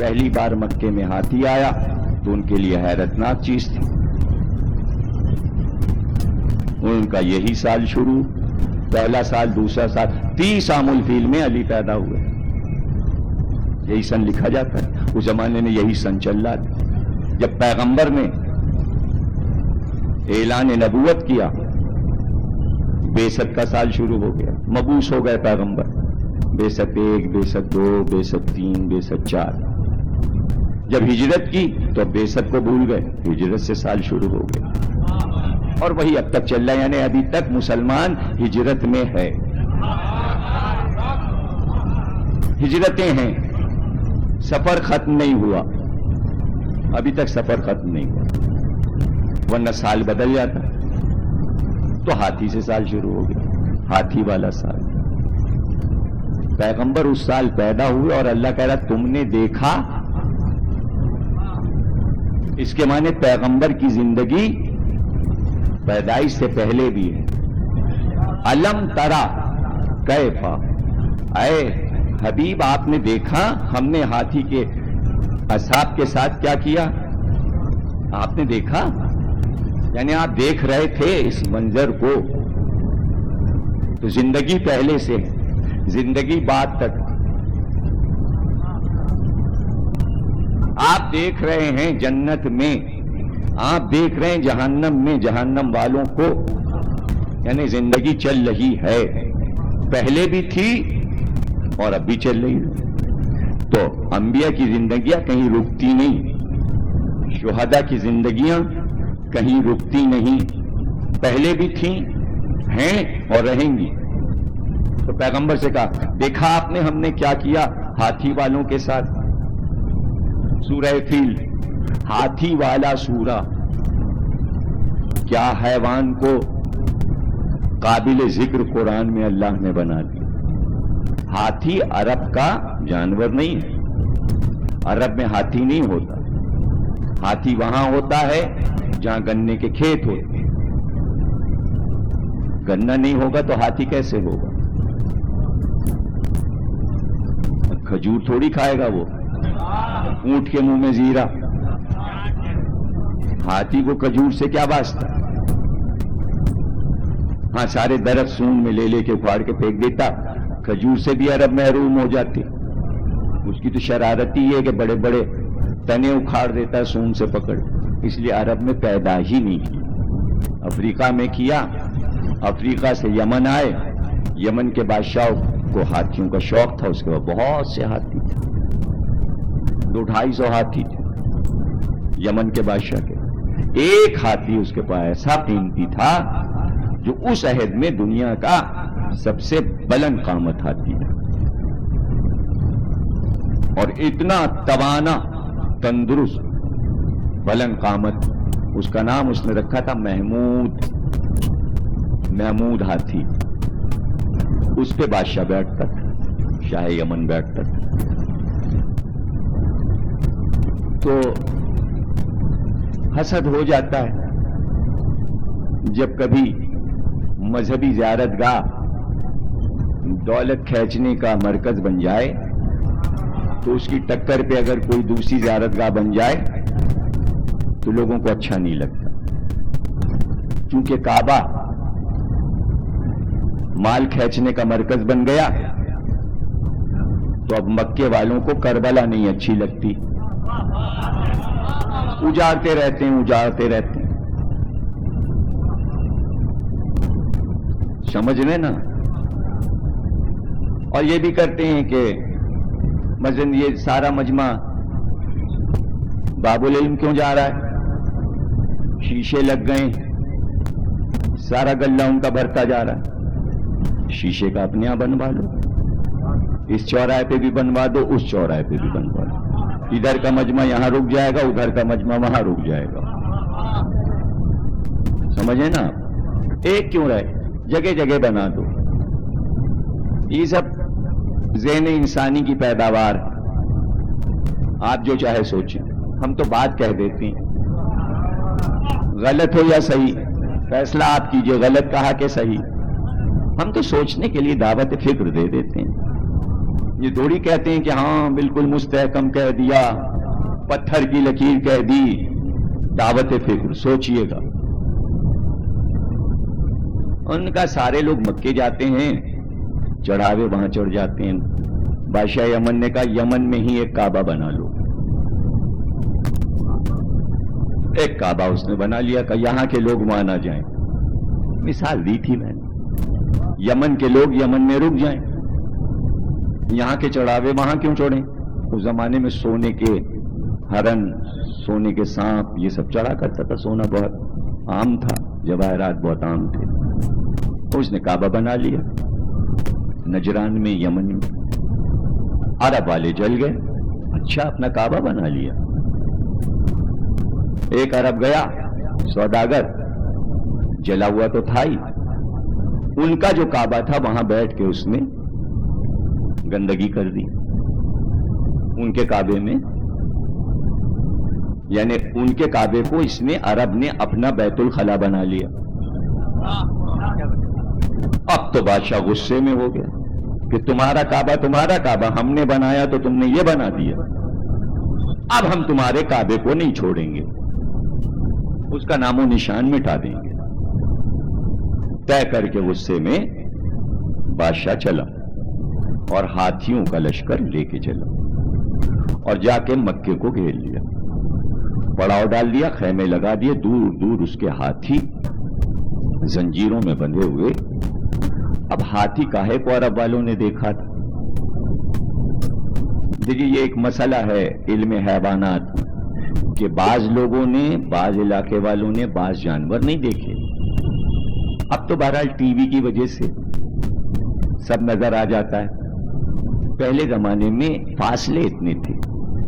پہلی بار مکے میں ہاتھی آیا تو ان کے لیے حیرتناک چیز تھی. ان کا یہی سال شروع، پہلا سال، دوسرا سال، 30 عام الفیل میں علی پیدا ہوئے. یہی سن لکھا جاتا ہے. اس زمانے میں یہی سن چل رہا تھا. جب پیغمبر نے اعلان نبوت کیا، بعثت کا سال شروع ہو گیا. مبعوث ہو گئے پیغمبر. بعثت 1، بعثت 2، بعثت 3، بعثت 4. جب ہجرت کی تو بعثت کو بھول گئے، ہجرت سے سال شروع ہو گئے. اور وہی اب تک چل رہا ہے. یعنی ابھی تک مسلمان ہجرت میں ہے. ہجرتیں ہیں، سفر ختم نہیں ہوا. ابھی تک سفر ختم نہیں ہوا، ورنہ سال بدل جاتا. تو ہاتھی سے سال شروع ہو گیا، ہاتھی والا سال. پیغمبر اس سال پیدا ہوئے اور اللہ کہہ رہا تم نے دیکھا. اس کے معنی پیغمبر کی زندگی پیدائش سے پہلے بھی ہے. علم ترا کیفا، اے حبیب آپ نے دیکھا ہم نے ہاتھی کے اصحاب کے ساتھ کیا کیا. آپ نے دیکھا، یعنی آپ دیکھ رہے تھے اس منظر کو. تو زندگی پہلے سے ہے، زندگی بعد تک. آپ دیکھ رہے ہیں جنت میں، آپ دیکھ رہے ہیں جہنم میں، جہنم والوں کو. یعنی زندگی چل رہی ہے، پہلے بھی تھی اور اب بھی چل رہی ہے. تو انبیاء کی زندگیاں کہیں رکتی نہیں، شہداء کی زندگیاں کہیں رکتی نہیں، پہلے بھی تھیں، ہیں اور رہیں گی. تو پیغمبر سے کہا دیکھا آپ نے ہم نے کیا کیا ہاتھی والوں کے ساتھ. سورہ فیل، ہاتھی والا سورہ. کیا حیوان کو قابل ذکر قرآن میں اللہ نے بنا دیا. ہاتھی عرب کا جانور نہیں ہے. عرب میں ہاتھی نہیں ہوتا. ہاتھی وہاں ہوتا ہے جہاں گنے کے کھیت ہوتے ہیں. گنا نہیں ہوگا تو ہاتھی کیسے ہوگا. کھجور تھوڑی کھائے گا وہ، اونٹ کے منہ میں زیرہ. ہاتھی کو کھجور سے کیا واسطہ. ہاں سارے درخت سون میں لے لے کے اکھاڑ کے پھینک دیتا. کھجور سے بھی عرب محروم ہو جاتے. اس کی تو شرارت ہی ہے کہ بڑے بڑے تنے اکھاڑ دیتا ہے سون سے پکڑ. اس لیے عرب میں پیدا ہی نہیں کی. افریقہ میں کیا. افریقہ سے یمن آئے. یمن کے بادشاہ کو ہاتھیوں کا شوق تھا. اس کے بعد بہت سے ہاتھی تھے، 200-250 ہاتھی تھے یمن کے بادشاہ کے. ایک ہاتھی اس کے پاس ایسا قیمتی تھا جو اس عہد میں دنیا کا سب سے بلند قامت ہاتھی ہے، اور اتنا توانا، تندرست، بلند قامت. اس کا نام اس نے رکھا تھا محمود. محمود ہاتھی. اس پہ بادشاہ بیٹھتا تھا، شاہ یمن بیٹھتا تھا. تو حسد ہو جاتا ہے جب کبھی مذہبی زیارت گاہ دولت کھینچنے کا مرکز بن جائے، تو اس کی ٹکر پہ اگر کوئی دوسری زیارت گاہ بن جائے تو لوگوں کو اچھا نہیں لگتا. چونکہ کعبہ مال کھینچنے کا مرکز بن گیا تو اب مکے والوں کو کربلا نہیں اچھی لگتی. اجاڑتے رہتے ہیں، اجاڑتے رہتے ہیں. سمجھ رہے نا. اور یہ بھی کرتے ہیں کہ مثلا یہ سارا مجمع باب العلم کیوں جا رہا ہے، شیشے لگ گئے، سارا گلہ ان کا بھرتا جا رہا ہے. شیشے کا اپنے یہاں بنوا لو، اس چوراہے پہ بھی بنوا دو، اس چوراہے پہ بھی بنوا دو. ادھر کا مجمع یہاں رک جائے گا، ادھر کا مجمع وہاں رک جائے گا. سمجھے نا. ایک کیوں رہے، جگہ جگہ بنا دو. یہ سب ذہن انسانی کی پیداوار. آپ جو چاہے سوچیں، ہم تو بات کہہ دیتے ہیں. غلط ہو یا صحیح فیصلہ آپ کیجئے، غلط کہا کہ صحیح. ہم تو سوچنے کے لیے دعوت فکر دے دیتے ہیں. یہ تھوڑی کہتے ہیں کہ ہاں بالکل مستحکم کہہ دیا، پتھر کی لکیر کہہ دی. دعوت فکر سوچئے گا. ان کا سارے لوگ مکے جاتے ہیں، چڑھاوے وہاں چڑھ جاتے ہیں. بادشاہ یمن نے کہا یمن میں ہی ایک کعبہ بنا لو. ایک کعبہ اس نے بنا لیا کہ یہاں کے لوگ وہاں نہ جائیں. مثال دی تھی میں نے، یمن کے لوگ یمن میں رک جائیں، یہاں کے چڑھاوے وہاں کیوں چڑھیں؟ اس زمانے میں سونے کے ہرن، سونے کے سانپ، یہ سب چڑھا کرتا تھا. سونا بہت عام تھا، جواہرات بہت عام تھے. تو اس نے کعبہ بنا لیا نجران میں، یمن میں. عرب والے جل گئے، اچھا اپنا کعبہ بنا لیا. ایک عرب گیا سوداگر، جلا ہوا تو تھا ہی، ان کا جو کعبہ تھا وہاں بیٹھ کے اس نے گندگی کر دی ان کے کعبے میں. یعنی ان کے کعبے کو اس نے، عرب نے اپنا بیت الخلا بنا لیا. اب تو بادشاہ غصے میں ہو گیا کہ تمہارا کعبہ ہم نے بنایا تو تم نے یہ بنا دیا، اب ہم تمہارے کعبے کو نہیں چھوڑیں گے، اس کا نام و نشان مٹا دیں گے. طے کر کے غصے میں بادشاہ چلا اور ہاتھیوں کا لشکر لے کے چلا اور جا کے مکے کو گھیر لیا، پڑاؤ ڈال دیا، خیمے لگا دیے. دور دور اس کے ہاتھی زنجیروں میں بندھے ہوئے. اب ہاتھی کاہے کو عرب والوں نے دیکھا تھا؟ دیکھیے یہ ایک مسئلہ ہے علم حیوانات کہ بعض لوگوں نے، بعض علاقے والوں نے بعض جانور نہیں دیکھے. اب تو بہرحال ٹی وی کی وجہ سے سب نظر آ جاتا ہے. پہلے زمانے میں فاصلے اتنے تھے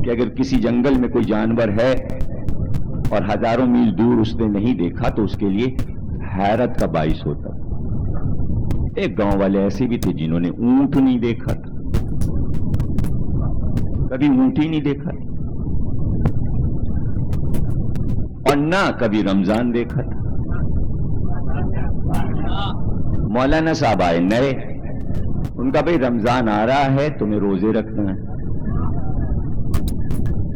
کہ اگر کسی جنگل میں کوئی جانور ہے اور ہزاروں میل دور اس نے نہیں دیکھا تو اس کے لیے حیرت کا باعث ہوتا. ایک گاؤں والے ایسے بھی تھے جنہوں نے اونٹ نہیں دیکھا تھا، کبھی اونٹ ہی نہیں دیکھا تھا، اور نہ کبھی رمضان دیکھا تھا. مولانا صاحب آئے نئے، ان کا بھئی رمضان آ رہا ہے تمہیں روزے رکھنا ہے.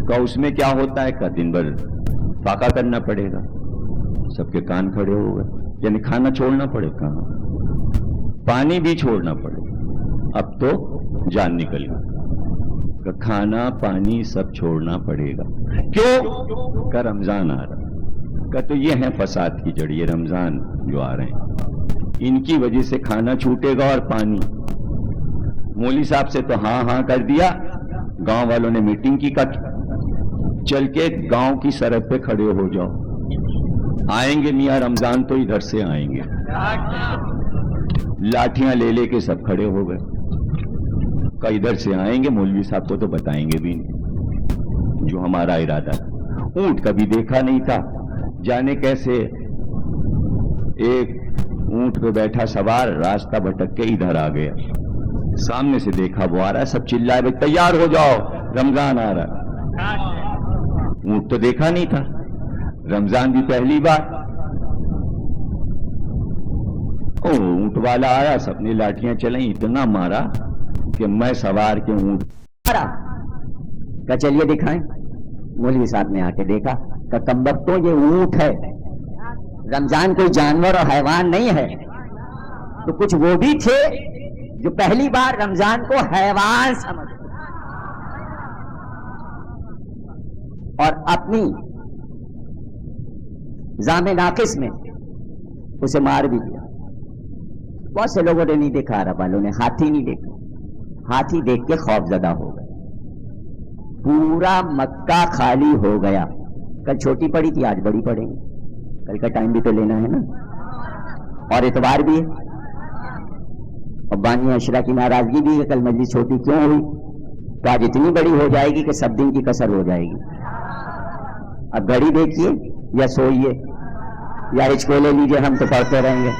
کہ اس میں کیا ہوتا ہے؟ کہ دن بھر فاقہ کرنا پڑے گا. سب کے کان کھڑے ہو گئے. یعنی کھانا چھوڑنا پڑے گا، پانی بھی چھوڑنا پڑے گا. اب تو جان نکل گئی کہ کھانا پانی سب چھوڑنا پڑے گا. کیوں؟ کہ رمضان آ رہا ہے. کہ تو یہ ہیں فساد کی جڑ، یہ رمضان جو آ رہے ہیں ان کی وجہ سے کھانا چھوٹے گا اور پانی. مولوی صاحب سے تو ہاں ہاں کر دیا، گاؤں والوں نے میٹنگ کی. چل کے گاؤں کی سرحد پہ کھڑے ہو جاؤ، آئیں گے میاں رمضان تو ادھر سے آئیں گے. لاٹھیاں لے لے کے سب کھڑے ہو گئے کہ ادھر سے آئیں گے. مولوی صاحب کو تو بتائیں گے بھی نہیں جو ہمارا ارادہ. اونٹ کبھی دیکھا نہیں تھا، جانے کیسے ایک اونٹ پہ بیٹھا سوار راستہ بھٹک کے ادھر آ گیا. سامنے سے دیکھا وہ آ رہا ہے، سب چلائے بھائی تیار ہو جاؤ رمضان آ رہا ہے. اونٹ تو دیکھا نہیں تھا، رمضان بھی پہلی بار. اونٹ والا آیا، سب نے لاٹیاں چلیں، اتنا مارا کہ میں سوار کے اونٹ مارا. کہ چلیے دکھائیں. مولوی صاحب نے آ کے دیکھا کہ کمبختوں یہ اونٹ ہے، رمضان کوئی جانور اور حیوان نہیں ہے. تو کچھ وہ بھی تھے جو پہلی بار رمضان کو حیوان سمجھ اور اپنی زام ناقص میں اسے مار بھی دیا. بہت سے لوگوں نے نہیں دیکھا، عرب والوں نے ہاتھی نہیں دیکھا. ہاتھی دیکھ کے خوف زدہ ہو گئے. پورا مکہ خالی ہو گیا. کل چھوٹی پڑی تھی، آج بڑی پڑیں گی. کل کا ٹائم بھی تو لینا ہے نا، اور اتوار بھی ہے، اور بانی اشرا کی ناراضگی بھی ہے. کل مجلس چھوٹی کیوں ہوئی؟ تو آج اتنی بڑی ہو جائے گی کہ سب دن کی کسر ہو جائے گی. اب گھڑی دیکھیے یا سوئیے یا ہچکو لے لیجیے، ہم تو پڑھتے رہیں گے.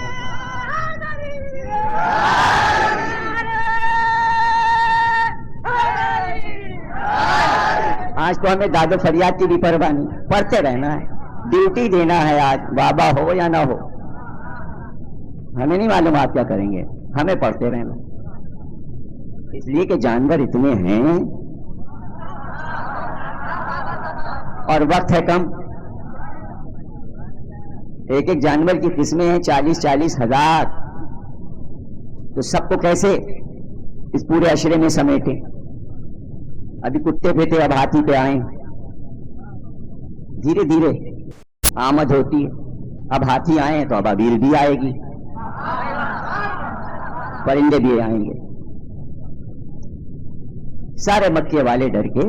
آج تو ہمیں داد و فریاد کی بھی پرواہ نہیں، پڑھتے رہنا ہے. ڈیوٹی دینا ہے آج، بابا ہو یا نہ ہو. ہمیں نہیں معلوم آپ کیا کریں گے، ہمیں پڑھتے رہنا. اس لیے کہ جانور اتنے ہیں اور وقت ہے کم. ایک ایک جانور کی قسمیں ہیں 40-40 ہزار. تو سب کو کیسے اس پورے عشرے میں سمیٹے؟ ابھی کتے پہ تھے، اب ہاتھی پہ آئیں. دھیرے دھیرے آمد ہوتی ہے. اب ہاتھی آئے تو اب ابیر بھی آئے گی، پرندے بھی آئیں گے. سارے مکے والے ڈر کے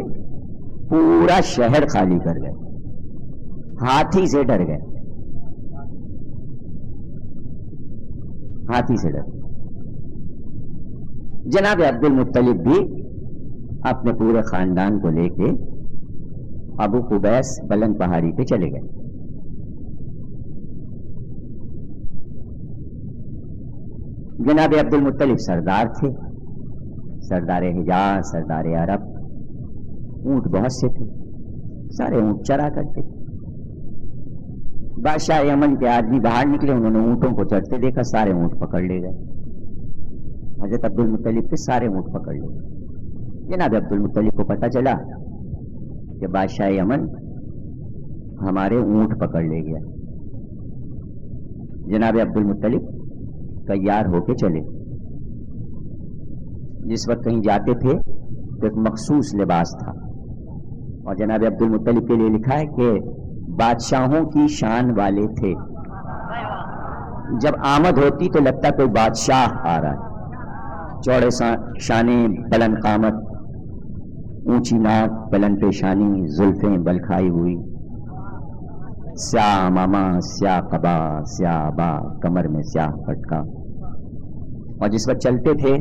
پورا شہر خالی کر گئے، ہاتھی سے ڈر گئے. ہاتھی سے ڈر. جناب عبد المطلب بھی اپنے پورے خاندان کو لے کے ابو قبیس بلند پہاڑی پہ چلے گئے. جناب عبد المطلب سردار تھے، سردار حجاز، سردار عرب. اونٹ بہت سے تھے، سارے اونٹ چرا کرتے تھے. بادشاہ یمن کے آدمی باہر نکلے، انہوں نے اونٹوں کو چرتے دیکھا، سارے اونٹ پکڑ لے گئے. حضرت عبد المطلب کے سارے اونٹ پکڑ لے گئے. جناب عبد المطلب کو پتا چلا کہ بادشاہ یمن ہمارے اونٹ پکڑ لے گیا. جناب عبد المطلب تیار ہو کے چلے. جس وقت کہیں جاتے تھے تو ایک مخصوص لباس تھا، اور جناب عبد المطلب کے لیے لکھا ہے کہ بادشاہوں کی شان والے تھے. جب آمد ہوتی تو لگتا کوئی بادشاہ آ رہا ہے. چوڑے شانے، بلند قامت، اونچی ناک، بلند پیشانی، زلفیں بلکھائی ہوئی، سیاہ امامہ، سیاہ قبا، سیاہ ابا، کمر میں سیاہ پٹکا. اور جس وقت چلتے تھے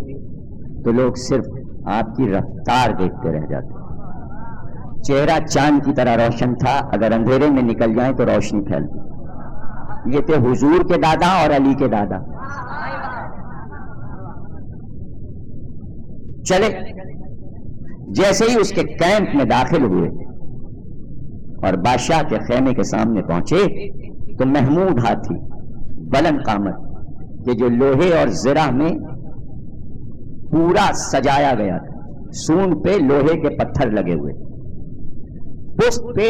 تو لوگ صرف آپ کی رفتار دیکھتے رہ جاتے. چہرہ چاند کی طرح روشن تھا، اگر اندھیرے میں نکل جائیں تو روشنی پھیلتی. یہ تھے حضور کے دادا اور علی کے دادا. چلے. جیسے ہی اس کے کیمپ میں داخل ہوئے اور بادشاہ کے خیمے کے سامنے پہنچے تو محمود ہاتھی، بلند قامت، کہ جو لوہے اور زرہ میں پورا سجایا گیا تھا. سونڈ پہ لوہے کے پتھر لگے ہوئے، پشت پہ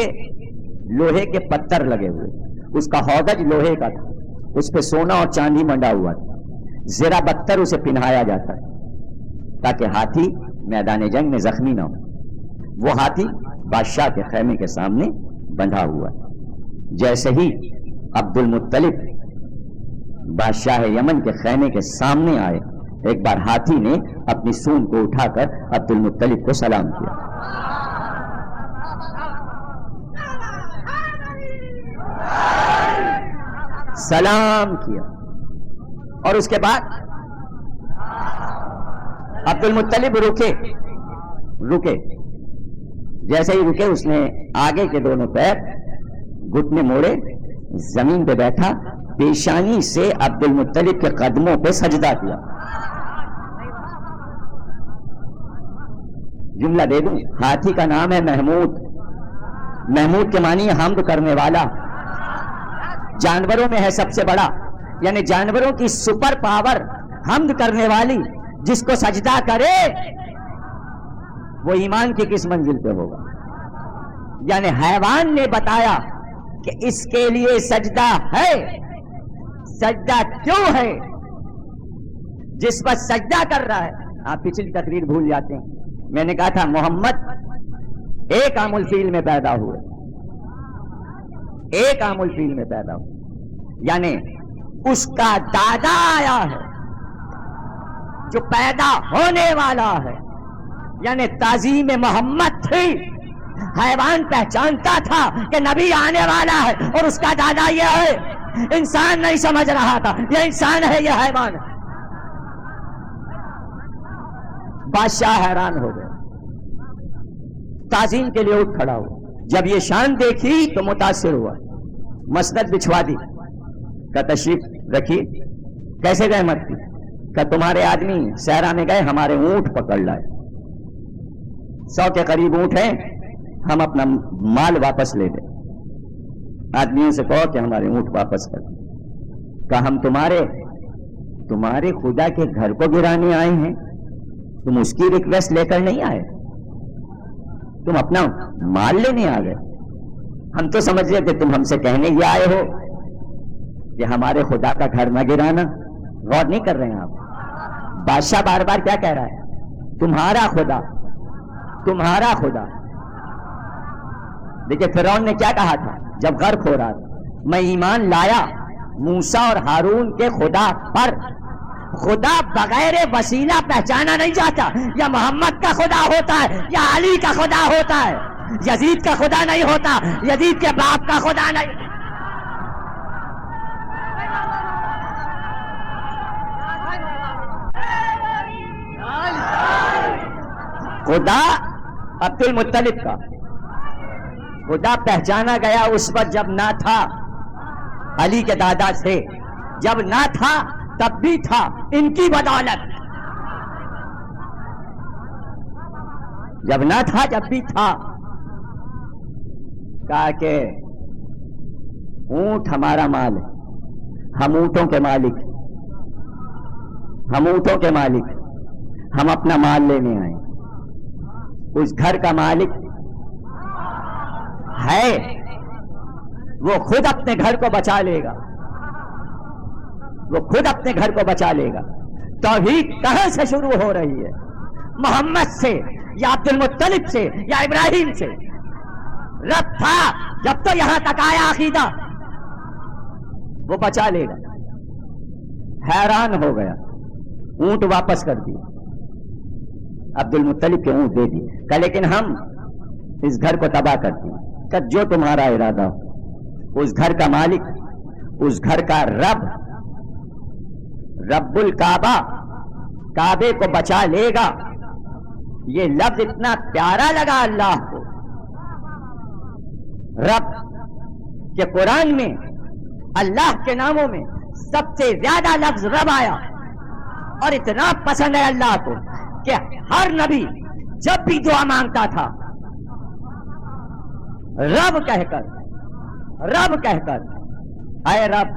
لوہے کے پتھر لگے ہوئے. اس کا ہودج لوہے کا تھا، اس پہ سونا اور چاندی منڈا ہوا تھا. زرہ بتر اسے پہنایا جاتا ہے تاکہ ہاتھی میدان جنگ میں زخمی نہ ہو. وہ ہاتھی بادشاہ کے خیمے کے سامنے بندھا ہوا ہے. جیسے ہی عبد المطلب بادشاہ یمن کے خیمے کے سامنے آئے، ایک بار ہاتھی نے اپنی سونڈ کو اٹھا کر عبد المطلب کو سلام کیا. سلام کیا اور اس کے بعد عبد المطلب رکے. جیسے ہی رکے اس نے آگے کے دونوں پیر گھٹنے موڑے، زمین پہ بیٹھا، پیشانی سے عبد المطلب کے قدموں پہ سجدہ کیا. جملہ دے دوں، ہاتھی کا نام ہے محمود. محمود کے معنی حمد کرنے والا. جانوروں میں ہے سب سے بڑا، یعنی جانوروں کی سپر پاور حمد کرنے والی. جس کو سجدہ کرے وہ ایمان کی کس منزل پہ ہوگا. یعنی حیوان نے بتایا کہ اس کے لیے سجدہ ہے. سجدہ کیوں ہے؟ جس پر سجدہ کر رہا ہے. آپ پچھلی تقریر بھول جاتے ہیں. میں نے کہا تھا محمد ایک عام الفیل میں پیدا ہوئے، ایک عام الفیل میں پیدا ہوئے، یعنی اس کا دادا آیا ہے جو پیدا ہونے والا ہے. یعنی تعظیم محمد تھی. حیوان پہچانتا تھا کہ نبی آنے والا ہے اور اس کا دادا یہ ہے. انسان نہیں سمجھ رہا تھا یہ انسان ہے، یہ حیوان ہے. بادشاہ حیران ہو گئے، تعظیم کے لیے اٹھ کھڑا ہوا. جب یہ شان دیکھی تو متاثر ہوا، مسند بچھوا دی. کا تشریف رکھی. کیسے گئے مت کی؟ کہ تمہارے آدمی صحرا میں گئے، ہمارے اونٹ پکڑ لائے. 100 کے قریب اونٹ ہیں، ہم اپنا مال واپس لے لیں. آدمیوں سے کہو کہ ہمارے اونٹ واپس کر. کہ ہم تمہارے خدا کے گھر کو گرانے آئے ہیں. تم اس کی ریکویسٹ لے کر نہیں آئے, تم اپنا مال لینے آ گئے. ہم تو سمجھ رہے تھے تم ہم سے کہنے یہ آئے ہو کہ ہمارے خدا کا گھر نہ گرانا. غور نہیں کر رہے ہیں آپ. بادشاہ بار بار کیا کہہ رہا ہے؟ تمہارا خدا, تمہارا خدا. دیکھیں فرعون نے کیا کہا تھا جب غرق ہو رہا تھا, میں ایمان لایا موسیٰ اور ہارون کے خدا پر. خدا بغیر وسیلہ پہچانا نہیں جاتا. یا محمد کا خدا ہوتا ہے یا علی کا خدا ہوتا ہے, یزید کا خدا نہیں ہوتا, یزید کے باپ کا خدا نہیں. خدا عبد المطلب کا خدا پہچانا گیا اس وقت جب نہ تھا. علی کے دادا سے جب نہ تھا تب بھی تھا ان کی بدولت. جب نہ تھا جب بھی تھا. کہا کہ اونٹ ہمارا مال ہے, ہم اونٹوں کے مالک, ہم اونٹوں کے مالک, ہم اپنا مال لینے آئے. اس گھر کا مالک ہے, وہ خود اپنے گھر کو بچا لے گا, وہ خود اپنے گھر کو بچا لے گا. توحید کہاں سے شروع ہو رہی ہے؟ محمد سے یا عبد المطلب سے یا ابراہیم سے؟ رب تھا جب تو یہاں تک آیا عقیدہ, وہ بچا لے گا. حیران ہو گیا, اونٹ واپس کر دی, عبد المطلب کے اونٹ دے دی. کہ لیکن ہم اس گھر کو تباہ کرتے ہیں. کہ جو تمہارا ارادہ ہو. اس گھر کا مالک, اس گھر کا رب, رب الکعبہ, کعبے کو بچا لے گا. یہ لفظ اتنا پیارا لگا اللہ کو. رب کہ قرآن میں اللہ کے ناموں میں سب سے زیادہ لفظ رب آیا, اور اتنا پسند ہے اللہ کو کہ ہر نبی جب بھی دعا مانگتا تھا رب کہہ کر, رب کہہ کر, اے رب,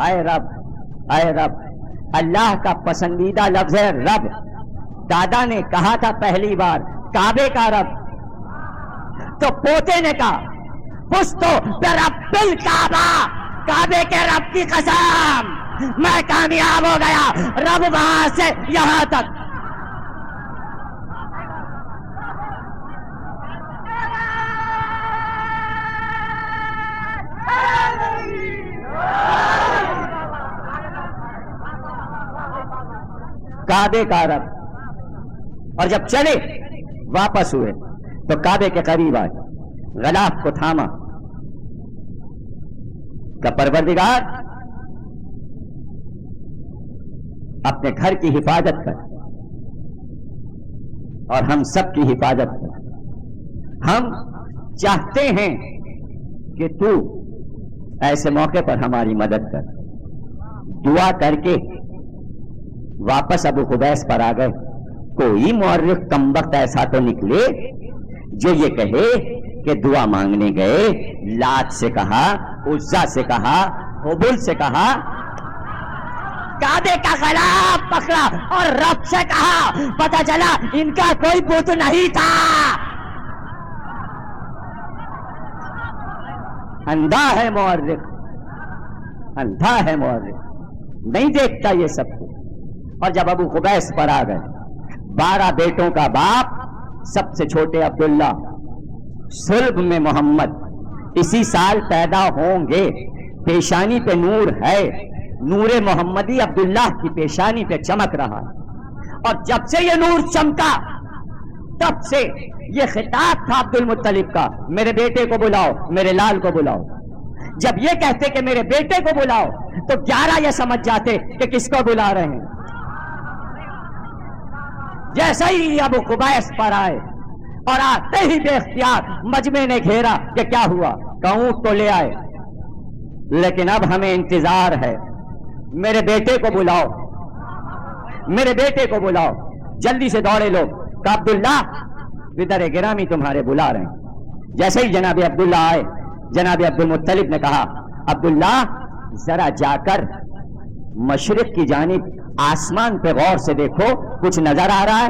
اے رب, اے رب. اللہ کا پسندیدہ لفظ ہے رب. دادا نے کہا تھا پہلی بار کعبے کا رب, تو پوتے نے کہا پشتو برب الکعبہ, کعبے کے رب کی قسم میں کامیاب ہو گیا. رب وہاں سے یہاں تک. کعبے کا رب. اور جب چلے واپس ہوئے تو کعبے کے قریب آئے, غلاف کو تھاما کہ پروردگار اپنے گھر کی حفاظت کر اور ہم سب کی حفاظت کر. ہم چاہتے ہیں کہ تو ایسے موقع پر ہماری مدد کر. دعا کر کے واپس ابو قبیس پر آ گئے. کوئی مورخ کمبخت ایسا تو نکلے جو یہ کہے کہ دعا مانگنے گئے, لات سے کہا, عزا سے کہا, حبل سے کہا, کعبے کا غلاف پکڑا اور رب سے کہا. پتہ چلا ان کا کوئی بت نہیں تھا. اندھا ہے مورخ, اندھا ہے مورخ, نہیں دیکھتا یہ سب کچھ. اور جب ابو قبیس پر آ گئے, 12 بیٹوں کا باپ, سب سے چھوٹے عبداللہ, صلب میں محمد, اسی سال پیدا ہوں گے. پیشانی پہ نور ہے, نور محمدی عبداللہ کی پیشانی پہ چمک رہا. اور جب سے یہ نور چمکا تب سے یہ خطاب تھا عبد المطلب کا, میرے بیٹے کو بلاؤ, میرے لال کو بلاؤ. جب یہ کہتے کہ میرے بیٹے کو بلاؤ تو 11 یہ سمجھ جاتے کہ کس کو بلا رہے ہیں. جیسے ہی ابو قبیس پر آئے اور آتے ہی بے اختیار مجمع نے گھیرا کہ کیا ہوا, کہ اونٹ تو لے آئے لیکن اب ہمیں انتظار ہے, میرے بیٹے کو بلاؤ, میرے بیٹے کو بلاؤ. جلدی سے دوڑے لوگ کہ عبداللہ ادھر گرامی تمہارے بلا رہے ہیں. جیسے ہی جناب عبداللہ آئے, جناب عبد المطلب نے کہا عبداللہ ذرا جا کر مشرق کی جانب آسمان پہ غور سے دیکھو, کچھ نظر آ رہا ہے؟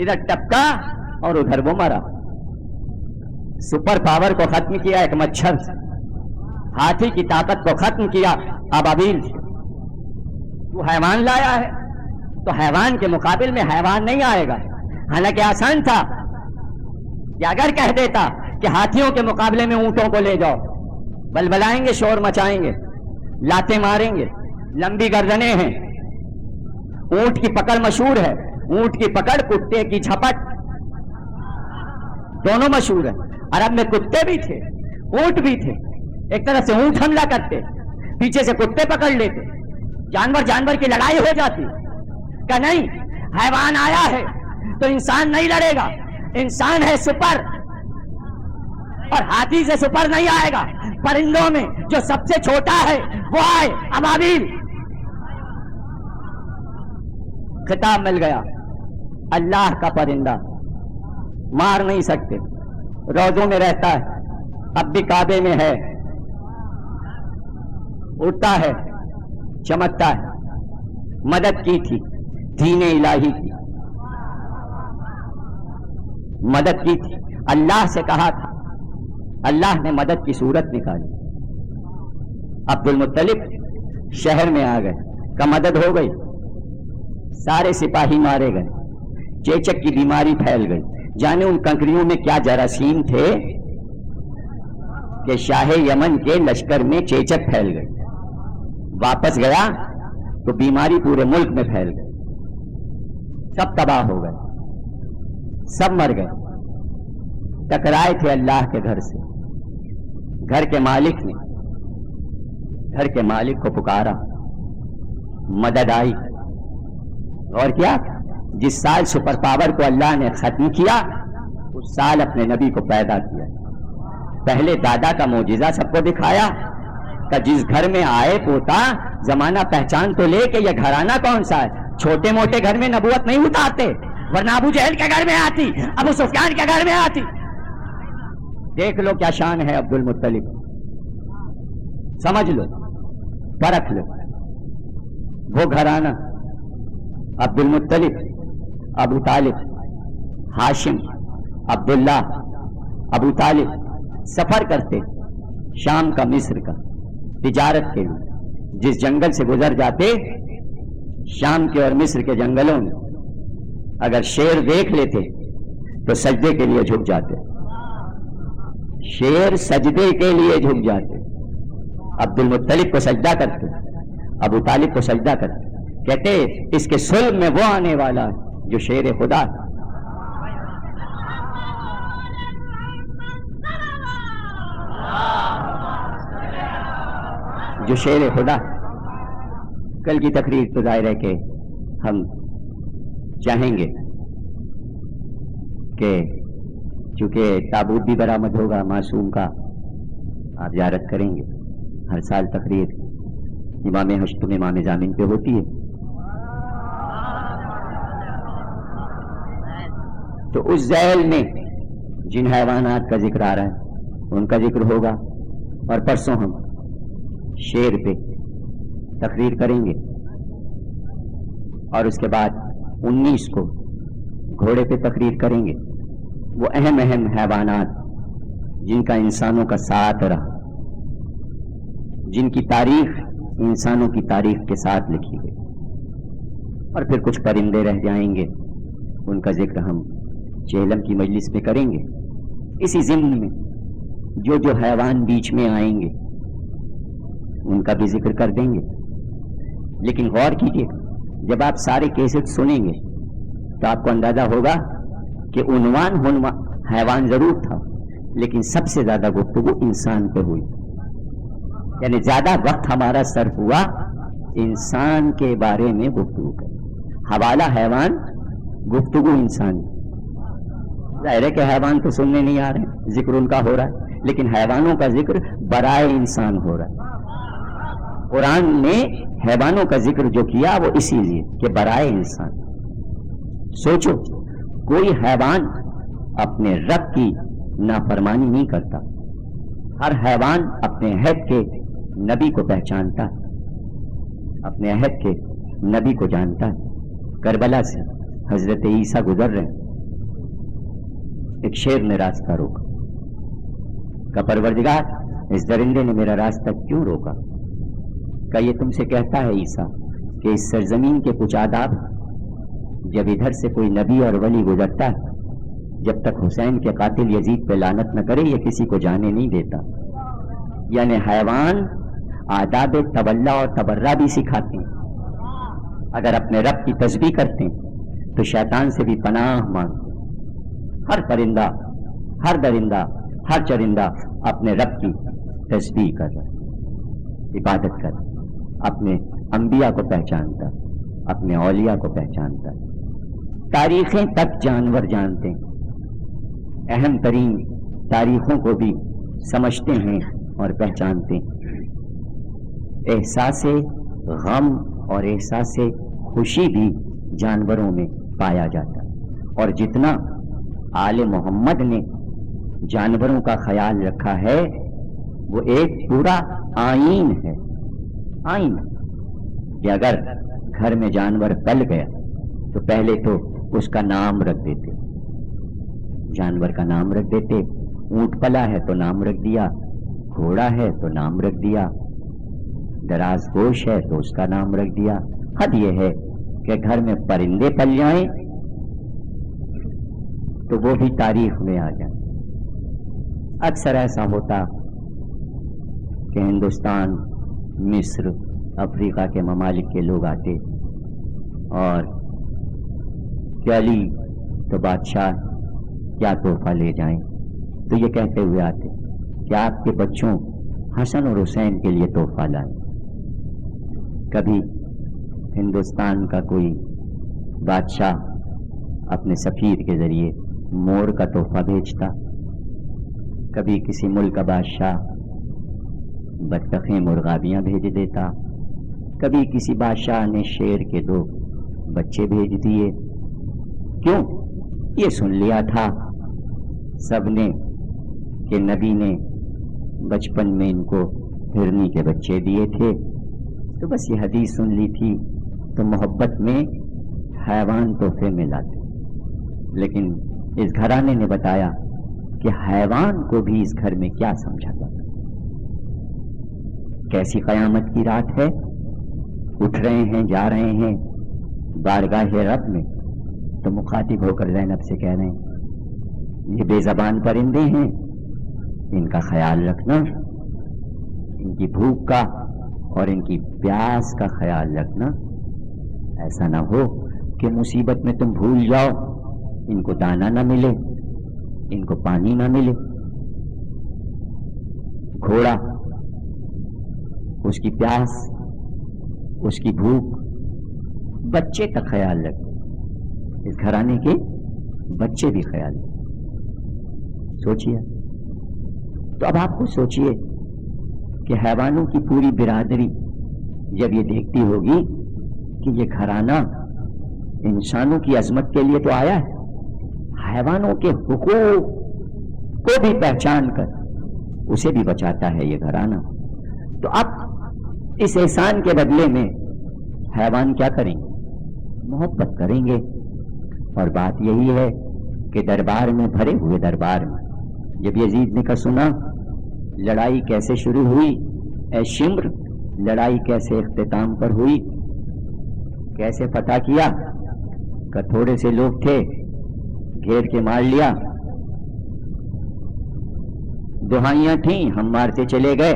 ادھر ٹپکا اور ادھر وہ مرا. سپر پاور کو ختم کیا ایک مچھر سے, ہاتھی کی طاقت کو ختم کیا ابابیل سے. تو حیوان لایا ہے تو حیوان کے مقابل میں حیوان نہیں آئے گا. حالانکہ آسان تھا کہ اگر کہہ دیتا کہ ہاتھیوں کے مقابلے میں اونٹوں کو لے جاؤ, بلبلائیں گے, شور مچائیں گے, لاتے ماریں گے, لمبی گردنیں ہیں, اونٹ کی پکڑ مشہور ہے, اونٹ کی پکڑ, کتے کی جھپٹ, دونوں مشہور ہیں. عرب میں کتے بھی تھے, اونٹ بھی تھے. ایک طرح سے اونٹ حملہ کرتے, پیچھے سے کتے پکڑ لیتے, جانور جانور کی لڑائی ہو جاتی. کہ نہیں, حیوان آیا ہے تو انسان نہیں لڑے گا, انسان ہے سپر, اور ہاتھی سے سپر نہیں آئے گا. پرندوں میں جو سب سے چھوٹا ہے وہ آئے, ابابیل. خطاب مل گیا, اللہ کا پرندہ, مار نہیں سکتے, روضوں میں رہتا ہے, اب بھی کعبے میں ہے, اڑتا ہے, چمکتا ہے. مدد کی تھی دین الہی کی, مدد کی تھی, اللہ سے کہا تھا, اللہ نے مدد کی صورت نکالی. عبد المطلب شہر میں آ گئے, کا مدد ہو گئی, سارے سپاہی مارے گئے, چیچک کی بیماری پھیل گئی. جانے ان کنکریوں میں کیا جراثیم تھے کہ شاہ یمن کے لشکر میں چیچک پھیل گئی. واپس گیا تو بیماری پورے ملک میں پھیل گئی, سب تباہ ہو گئے, سب مر گئے. ٹکرائے تھے اللہ کے گھر سے, گھر کے مالک کو پکارا, مدد آئی. اور کیا, جس سال سپر پاور کو اللہ نے ختم کیا اس سال اپنے نبی کو پیدا کیا. پہلے دادا کا معجزہ سب کو دکھایا کہ جس گھر میں آئے پوتا, زمانہ پہچان تو لے کہ یہ گھرانہ کون سا ہے. چھوٹے موٹے گھر میں نبوت نہیں اتارتے, ورنہ ابو جہل کے گھر میں آتی, ابو سفیان کے گھر میں آتی. دیکھ لو کیا شان ہے عبد المطلب, سمجھ لو, پرکھ لو. وہ گھرانہ عبد المطلب, ابو طالب, ہاشم, عبداللہ, ابو طالب سفر کرتے شام کا مصر کا تجارت کے لیے. جس جنگل سے گزر جاتے, شام کے اور مصر کے جنگلوں میں اگر شیر دیکھ لیتے تو سجدے کے لیے جھک جاتے, شیر سجدے کے لیے جھک جاتے. عبد المطلب کو سجدہ کرتے, ابو طالب کو سجدہ کرتے, کہتے اس کے صلب میں وہ آنے والا ہے جو شیر خدا ہے. جو شیر خدا. کل کی تقریر تو ظاہر ہے کہ ہم چاہیں گے کہ چونکہ تابوت بھی برآمد ہوگا معصوم کا, آپ زیارت کریں گے. ہر سال تقریر امام ہشتم امام زامن پہ ہوتی ہے, تو اس ذیل میں جن حیوانات کا ذکر آ رہا ہے ان کا ذکر ہوگا. اور پرسوں ہم شیر پہ تقریر کریں گے, اور اس کے بعد 19 کو گھوڑے پہ تقریر کریں گے. وہ اہم حیوانات جن کا انسانوں کا ساتھ رہا, جن کی تاریخ انسانوں کی تاریخ کے ساتھ لکھی گئی. اور پھر کچھ پرندے رہ جائیں گے, ان کا ذکر ہم چہلم کی مجلس میں کریں گے. اسی ضمن میں جو حیوان بیچ میں آئیں گے ان کا بھی ذکر کر دیں گے. لیکن غور کیجیے, جب آپ سارے کیسٹ سنیں گے تو آپ کو اندازہ ہوگا کہ عنوان حیوان ضرور تھا, لیکن سب سے زیادہ گفتگو انسان پہ ہوئی. یعنی زیادہ وقت ہمارا صرف ہوا انسان کے بارے میں گفتگو کر. حوالہ حیوان, گفتگو انسان. ظاہر ہے کہ حیوان تو سننے نہیں آ رہے, ذکر ان کا ہو رہا ہے, لیکن حیوانوں کا ذکر برائے انسان ہو رہا ہے. قرآن نے حیوانوں کا ذکر جو کیا وہ اسی لیے کہ برائے انسان. سوچو, کوئی حیوان اپنے رب کی نافرمانی نہیں کرتا. ہر حیوان اپنے عہد کے نبی کو پہچانتا ہے, اپنے عہد کے نبی کو جانتا ہے. کربلا سے حضرت عیسیٰ گزر رہے ہیں, ایک شیر نے راستہ روکا، کہ پروردگار اس درندے نے میرا راستہ کیوں روکا؟ کہ یہ تم سے کہتا ہے عیسیٰ کہ اس سرزمین کے کچھ آداب، جب ادھر سے کوئی نبی اور ولی گزرتا ہے، جب تک حسین کے قاتل یزید پہ لعنت نہ کرے یہ کسی کو جانے نہیں دیتا۔ یعنی حیوان آداب تولا اور تبرہ بھی سکھاتے ہیں۔ اگر اپنے رب کی تسبیح کرتے ہیں تو شیطان سے بھی پناہ مانگتے ہیں۔ ہر پرندہ، ہر درندہ، ہر چرندہ اپنے رب کی تسبیح کر رہا ہے، عبادت کر رہا ہے، اپنے انبیاء کو پہچانتا ہے، اپنے اولیاء کو پہچانتا ہے۔ تاریخیں تک جانور جانتے ہیں، اہم ترین تاریخوں کو بھی سمجھتے ہیں اور پہچانتے ہیں۔ احساس غم اور احساس خوشی بھی جانوروں میں پایا جاتا ہے، اور جتنا آل محمد نے جانوروں کا خیال رکھا ہے وہ ایک پورا آئین ہے۔ آئین کہ اگر گھر میں جانور پل گیا تو پہلے تو اس کا نام رکھ دیتے، جانور کا نام رکھ دیتے۔ اونٹ پلا ہے تو نام رکھ دیا، گھوڑا ہے تو نام رکھ دیا، دراز گوش ہے تو اس کا نام رکھ دیا۔ حد یہ ہے کہ گھر میں پرندے پل جائیں تو وہ بھی تاریخ میں آ جائیں۔ اکثر ایسا ہوتا کہ ہندوستان، مصر، افریقہ کے ممالک کے لوگ آتے اور کہ علی تو بادشاہ کیا تحفہ لے جائیں، تو یہ کہتے ہوئے آتے کہ آپ کے بچوں حسن اور حسین کے لیے تحفہ لائیں۔ کبھی ہندوستان کا کوئی بادشاہ اپنے سفیر کے ذریعے مور کا تحفہ بھیجتا، کبھی کسی ملک کا بادشاہ بطخیں مرغابیاں بھیج دیتا، کبھی کسی بادشاہ نے شیر کے 2 بچے بھیج دیے۔ کیوں؟ یہ سن لیا تھا سب نے کہ نبی نے بچپن میں ان کو ہرنی کے بچے دیے تھے، تو بس یہ حدیث سن لی تھی تو محبت میں حیوان تحفے میں لاتے۔ لیکن اس گھرانے نے بتایا کہ حیوان کو بھی اس گھر میں کیا سمجھا جاتا۔ کیسی قیامت کی رات ہے، اٹھ رہے ہیں، جا رہے ہیں بارگاہ رب میں، تو مخاطب ہو کر زینب سے کہہ رہے ہیں یہ بے زبان پرندے ہیں، ان کا خیال رکھنا، ان کی بھوک کا اور ان کی پیاس کا خیال رکھنا۔ ایسا نہ ہو کہ مصیبت میں تم بھول جاؤ، ان کو دانا نہ ملے، ان کو پانی نہ ملے۔ گھوڑا، اس کی پیاس، اس کی بھوک، بچے کا خیال رکھے، اس گھرانے کے بچے بھی خیال رکھے۔ سوچئے تو اب آپ کو سوچئے کہ حیوانوں کی پوری برادری جب یہ دیکھتی ہوگی کہ یہ گھرانہ انسانوں کی عظمت کے لیے تو آیا ہے، حیوانوں کے حقوق کو بھی پہچان کر اسے بھی بچاتا ہے یہ گھرانہ، تو اب اس احسان کے بدلے میں حیوان کیا کریں گے؟ محبت کریں گے۔ اور بات یہی ہے کہ دربار میں، بھرے ہوئے دربار میں، جب یزید نے کہا سنا لڑائی کیسے شروع ہوئی، اے شمر لڑائی کیسے اختتام پر ہوئی، کیسے فتح کیا، کہ تھوڑے سے لوگ تھے، گھیر کے مار لیا، دہائیاں تھیں، ہم مارتے چلے گئے،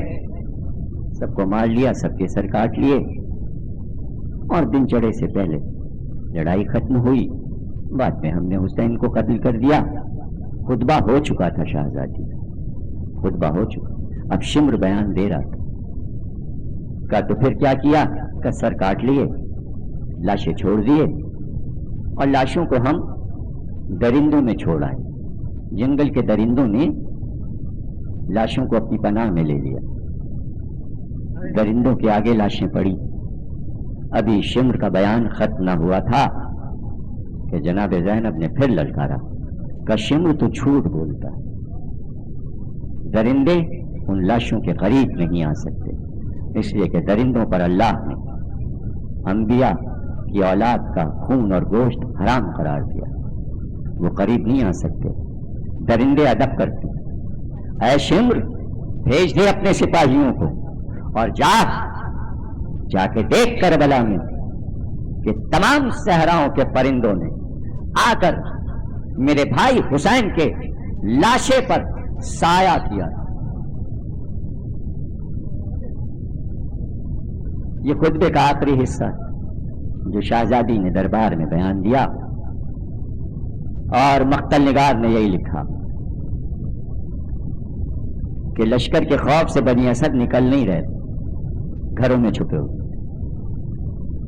سب کو مار لیا، سب کے سر کاٹ لیے، اور دن چڑھے سے پہلے لڑائی ختم ہوئی۔ بعد میں ہم نے حسین کو قتل کر دیا۔ خطبہ ہو چکا تھا شہزادی، خطبہ ہو چکا، اب شمر بیان دے رہا تھا۔ کہا تو پھر کیا کیا؟ کہ سر کاٹ لیے، لاشیں چھوڑ دیے، اور لاشوں کو ہم درندوں میں چھوڑ آئے۔ جنگل کے درندوں نے لاشوں کو اپنی پناہ میں لے لیا، درندوں کے آگے لاشیں پڑی۔ ابھی شمر کا بیان ختم نہ ہوا تھا کہ جناب زینب نے پھر للکارا کہ شمر تو جھوٹ بولتا ہے، درندے ان لاشوں کے قریب نہیں آ سکتے، اس لیے کہ درندوں پر اللہ نے انبیاء کی اولاد کا خون اور گوشت حرام قرار دیا، وہ قریب نہیں آ سکتے۔ درندے ادب کرتے ہیں، اے شمر بھیج دے اپنے سپاہیوں کو اور جا کے دیکھ کربلا میں کہ تمام صحراؤں کے پرندوں نے آ کر میرے بھائی حسین کے لاشے پر سایہ کیا۔ یہ خطبے کا آخری حصہ جو شہزادی نے دربار میں بیان دیا، اور مقتل نگار نے یہی لکھا کہ لشکر کے خوف سے بنی اسد نکل نہیں رہے، گھروں میں چھپے ہوئے۔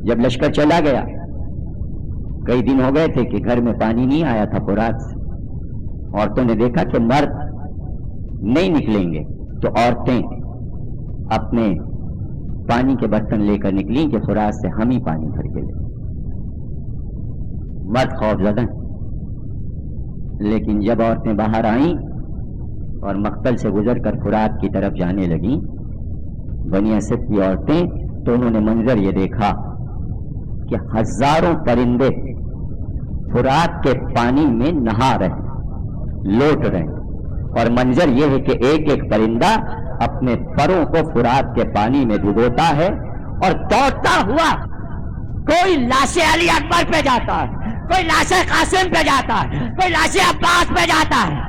جب لشکر چلا گیا، کئی دن ہو گئے تھے کہ گھر میں پانی نہیں آیا تھا فرات سے، عورتوں نے دیکھا کہ مرد نہیں نکلیں گے تو عورتیں اپنے پانی کے برتن لے کر نکلیں کہ فرات سے ہم ہی پانی بھر کے لیں۔ مرد خوف زدہ، لیکن جب عورتیں باہر آئیں اور مقتل سے گزر کر فرات کی طرف جانے لگیں بنی اسد کی عورتیں، تو انہوں نے منظر یہ دیکھا کہ ہزاروں پرندے فرات کے پانی میں نہا رہے، لوٹ رہے، اور منظر یہ ہے کہ ایک ایک پرندہ اپنے پروں کو فرات کے پانی میں ڈبوتا ہے اور دوڑتا ہوا کوئی لاش علی اکبر پہ جاتا ہے، کوئی لاش قاسم پہ جاتا ہے، کوئی لاش عباس پہ جاتا ہے۔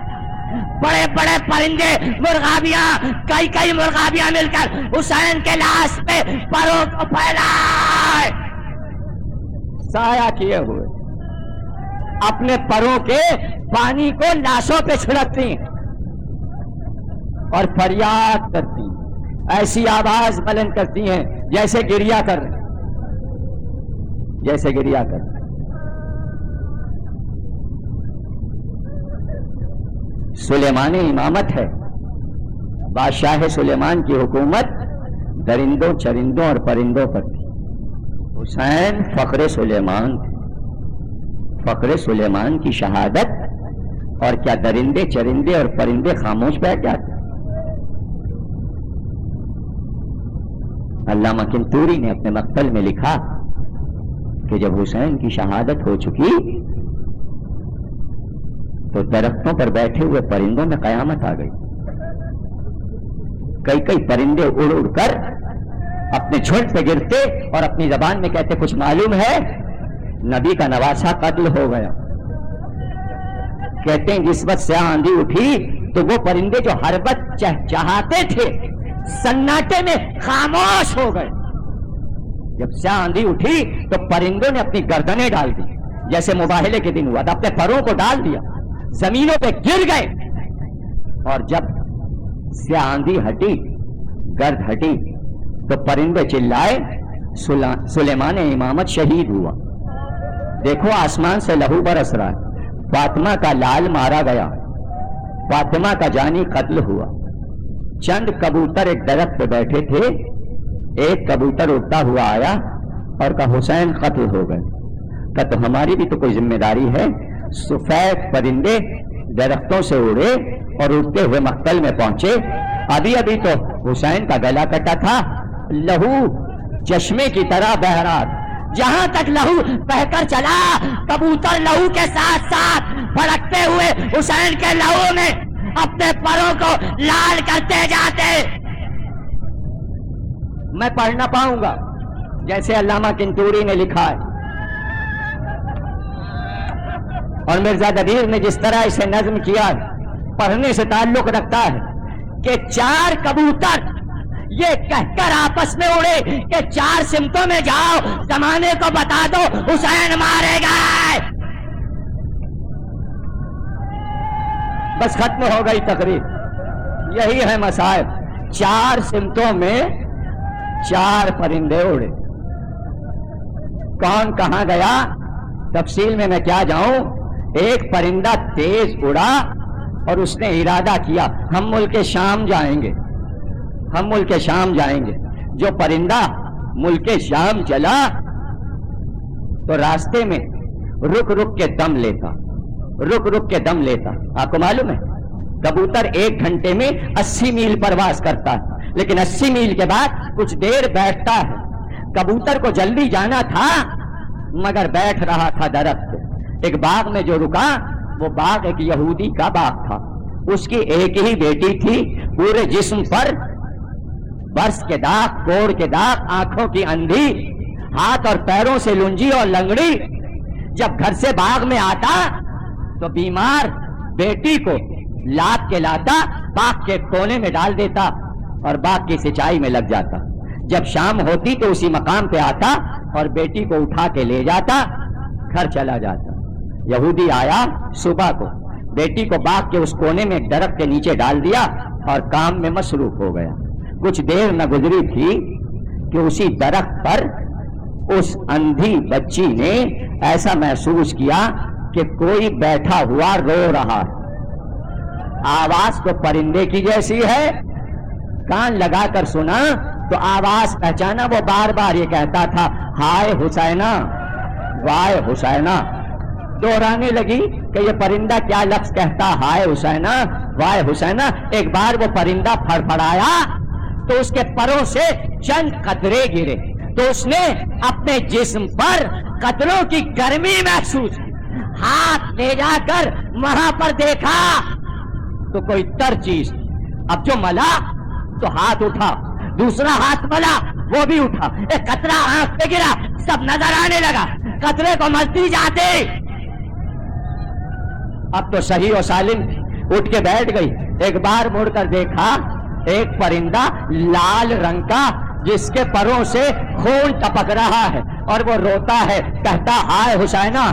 بڑے بڑے پرندے، مرغابیاں، کئی مرغابیاں مل کر حسین کے لاش پہ پروں کو پھیلائے، سایہ کیے ہوئے اپنے پروں کے پانی کو لاشوں پہ چھڑکتی ہیں اور فریاد کرتی ہیں، ایسی آواز بلند کرتی ہیں جیسے گریا کر رہے، جیسے گریا کر رہے۔ سلیمان امامت ہے، بادشاہ سلیمان کی حکومت درندوں چرندوں اور پرندوں پر تھی۔ حسین فخر سلیمان تھے، فخر سلیمان کی شہادت، اور کیا درندے چرندے اور پرندے خاموش بیٹھ جاتے؟ علامہ کنتوری نے اپنے مقتل میں لکھا کہ جب حسین کی شہادت ہو چکی تو درختوں پر بیٹھے ہوئے پرندوں میں قیامت آ گئی۔ کئی پرندے اڑ اڑ کر اپنے جھنڈ پہ گرتے اور اپنی زبان میں کہتے کچھ معلوم ہے، نبی کا نواسہ قتل ہو گیا۔ کہتے ہیں جس وقت سیاہ آندھی اٹھی تو وہ پرندے جو ہر وقت چہچہاتے تھے سناٹے میں خاموش ہو گئے۔ جب سیاہ آندھی اٹھی تو پرندوں نے اپنی گردنیں ڈال دی، جیسے مباہلے کے دن ہوا تھا، اپنے پروں کو ڈال دیا، زمینوں پہ گر گئے۔ اور جب سیاہ آندھی ہٹی، گرد ہٹی، تو پرندے چلائے سلیمان امامت شہید ہوا۔ دیکھو آسمان سے لہو برس رہا ہے، فاطمہ کا لال مارا گیا، فاطمہ کا جانی قتل ہوا۔ چند کبوتر ایک درخت پہ بیٹھے تھے، ایک کبوتر اڑتا ہوا آیا اور کہا حسین قتل ہو گئے۔ کہا تو ہماری بھی تو کوئی ذمہ داری ہے۔ سفید پرندے درختوں سے اڑے اور اڑتے ہوئے مقتل میں پہنچے۔ ابھی تو حسین کا گلا کٹا تھا، لہو چشمے کی طرح بہ رہا، جہاں تک لہو بہ کر چلا کبوتر لہو کے ساتھ ساتھ پھڑکتے ہوئے حسین کے لہو میں اپنے پروں کو لال کرتے جاتے۔ میں پڑھ نہ پاؤں گا جیسے علامہ کنتوری نے لکھا ہے، اور مرزا دبیر نے جس طرح اسے نظم کیا پڑھنے سے تعلق رکھتا ہے کہ 4 کبوتر یہ کہہ کر آپس میں اڑے کہ 4 سمتوں میں جاؤ، زمانے کو بتا دو حسین مارے گئے۔ بس ختم ہو گئی تقریر۔ یہی ہے مصائب، 4 سمتوں میں 4 پرندے اڑے۔ کون کہاں گیا تفصیل میں کیا جاؤں۔ ایک پرندہ تیز اڑا اور اس نے ارادہ کیا ہم ملک شام جائیں گے، ہم ملک شام جائیں گے۔ جو پرندہ ملک شام چلا تو راستے میں رک رک کے دم لیتا، رک رک کے دم لیتا۔ آپ کو معلوم ہے کبوتر 1 گھنٹے میں 80 میل پرواز کرتا ہے، لیکن 80 میل کے بعد کچھ دیر بیٹھتا ہے۔ کبوتر کو جلدی جانا تھا مگر بیٹھ رہا تھا درخت۔ ایک باغ میں جو رکا وہ باغ ایک یہودی کا باغ تھا، اس کی ایک ہی بیٹی تھی، پورے جسم پر برس کے داغ، کوڑ کے داغ، آنکھوں کی اندھی، ہاتھ اور پیروں سے لنجی اور لنگڑی۔ جب گھر سے باغ میں آتا تو بیمار بیٹی کو لاد کے لاتا، باغ کے کونے میں ڈال دیتا اور باغ کی سچائی میں لگ جاتا۔ جب شام ہوتی تو اسی مقام پہ آتا اور بیٹی کو اٹھا کے لے جاتا، گھر چلا جاتا۔ یہودی آیا صبح کو، بیٹی کو باغ کے اس کونے میں ایک درخت کے نیچے ڈال دیا اور کام میں مصروف ہو گیا۔ کچھ دیر نہ گزری تھی کہ اسی درخت پر اس اندھی بچی نے ایسا محسوس کیا کہ کوئی بیٹھا ہوا رو رہا ہے۔ آواز تو پرندے کی جیسی ہے، کان لگا کر سنا تو آواز پہچانا، وہ بار بار یہ کہتا تھا، ہائے حسینہ، وائے حسینہ۔ دہرانے لگی کہ یہ پرندہ کیا لفظ کہتا، ہائے حسینہ، وائے حسینہ۔ ایک بار وہ پرندہ پھڑ پھڑایا تو اس کے پروں سے چند قطرے گرے، تو اس نے اپنے جسم پر قطروں کی گرمی محسوس کی۔ ہاتھ لے جا کر وہاں پر دیکھا تو کوئی تر چیز، اب جو ملا تو ہاتھ اٹھا، دوسرا ہاتھ ملا وہ بھی اٹھا، ایک قطرہ آنکھ پہ گرا، سب نظر آنے لگا، قطرے کو ملتی جاتے۔ اب تو صحیح و سالم اٹھ کے بیٹھ گئی۔ ایک بار مڑ کر دیکھا، ایک پرندہ لال رنگ کا جس کے پروں سے خون ٹپک رہا ہے اور وہ روتا ہے، کہتا، ہائے حسینہ،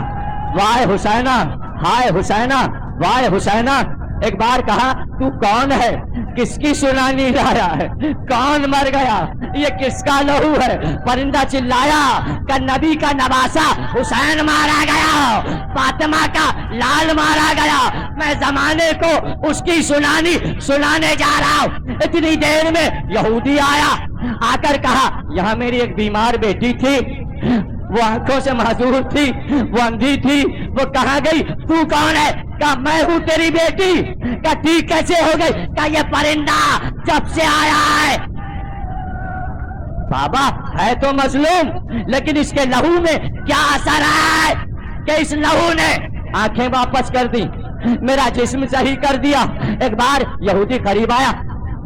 وائے حسینہ، ہائے حسینہ، وائے حسینہ۔ ایک بار کہا، تو کون ہے؟ کس کی سنانی لایا ہے؟ کون مر گیا؟ یہ کس کا لہو ہے؟ پرندہ چلایا کہ نبی کا نواسا حسین مارا گیا، فاطمہ کا لال مارا گیا، میں زمانے کو اس کی سنانی سنانے جا رہا ہوں۔ اتنی دیر میں یہودی آیا، آ کر کہا، یہاں میری ایک بیمار بیٹی تھی، وہ آنکھوں سے معذور تھی، وہ اندھی تھی، وہ کہاں گئی؟ تو کون ہے؟ کہا، میں ہوں تیری بیٹی۔ کہا، ٹھیک کیسے ہو گئی؟ کہا، یہ پرندہ جب سے آیا ہے۔ بابا ہے تو مظلوم، لیکن اس کے لہو میں کیا اثر ہے کہ اس لہو نے آنکھیں واپس کر دی، میرا جسم صحیح کر دیا۔ ایک بار یہودی قریب آیا،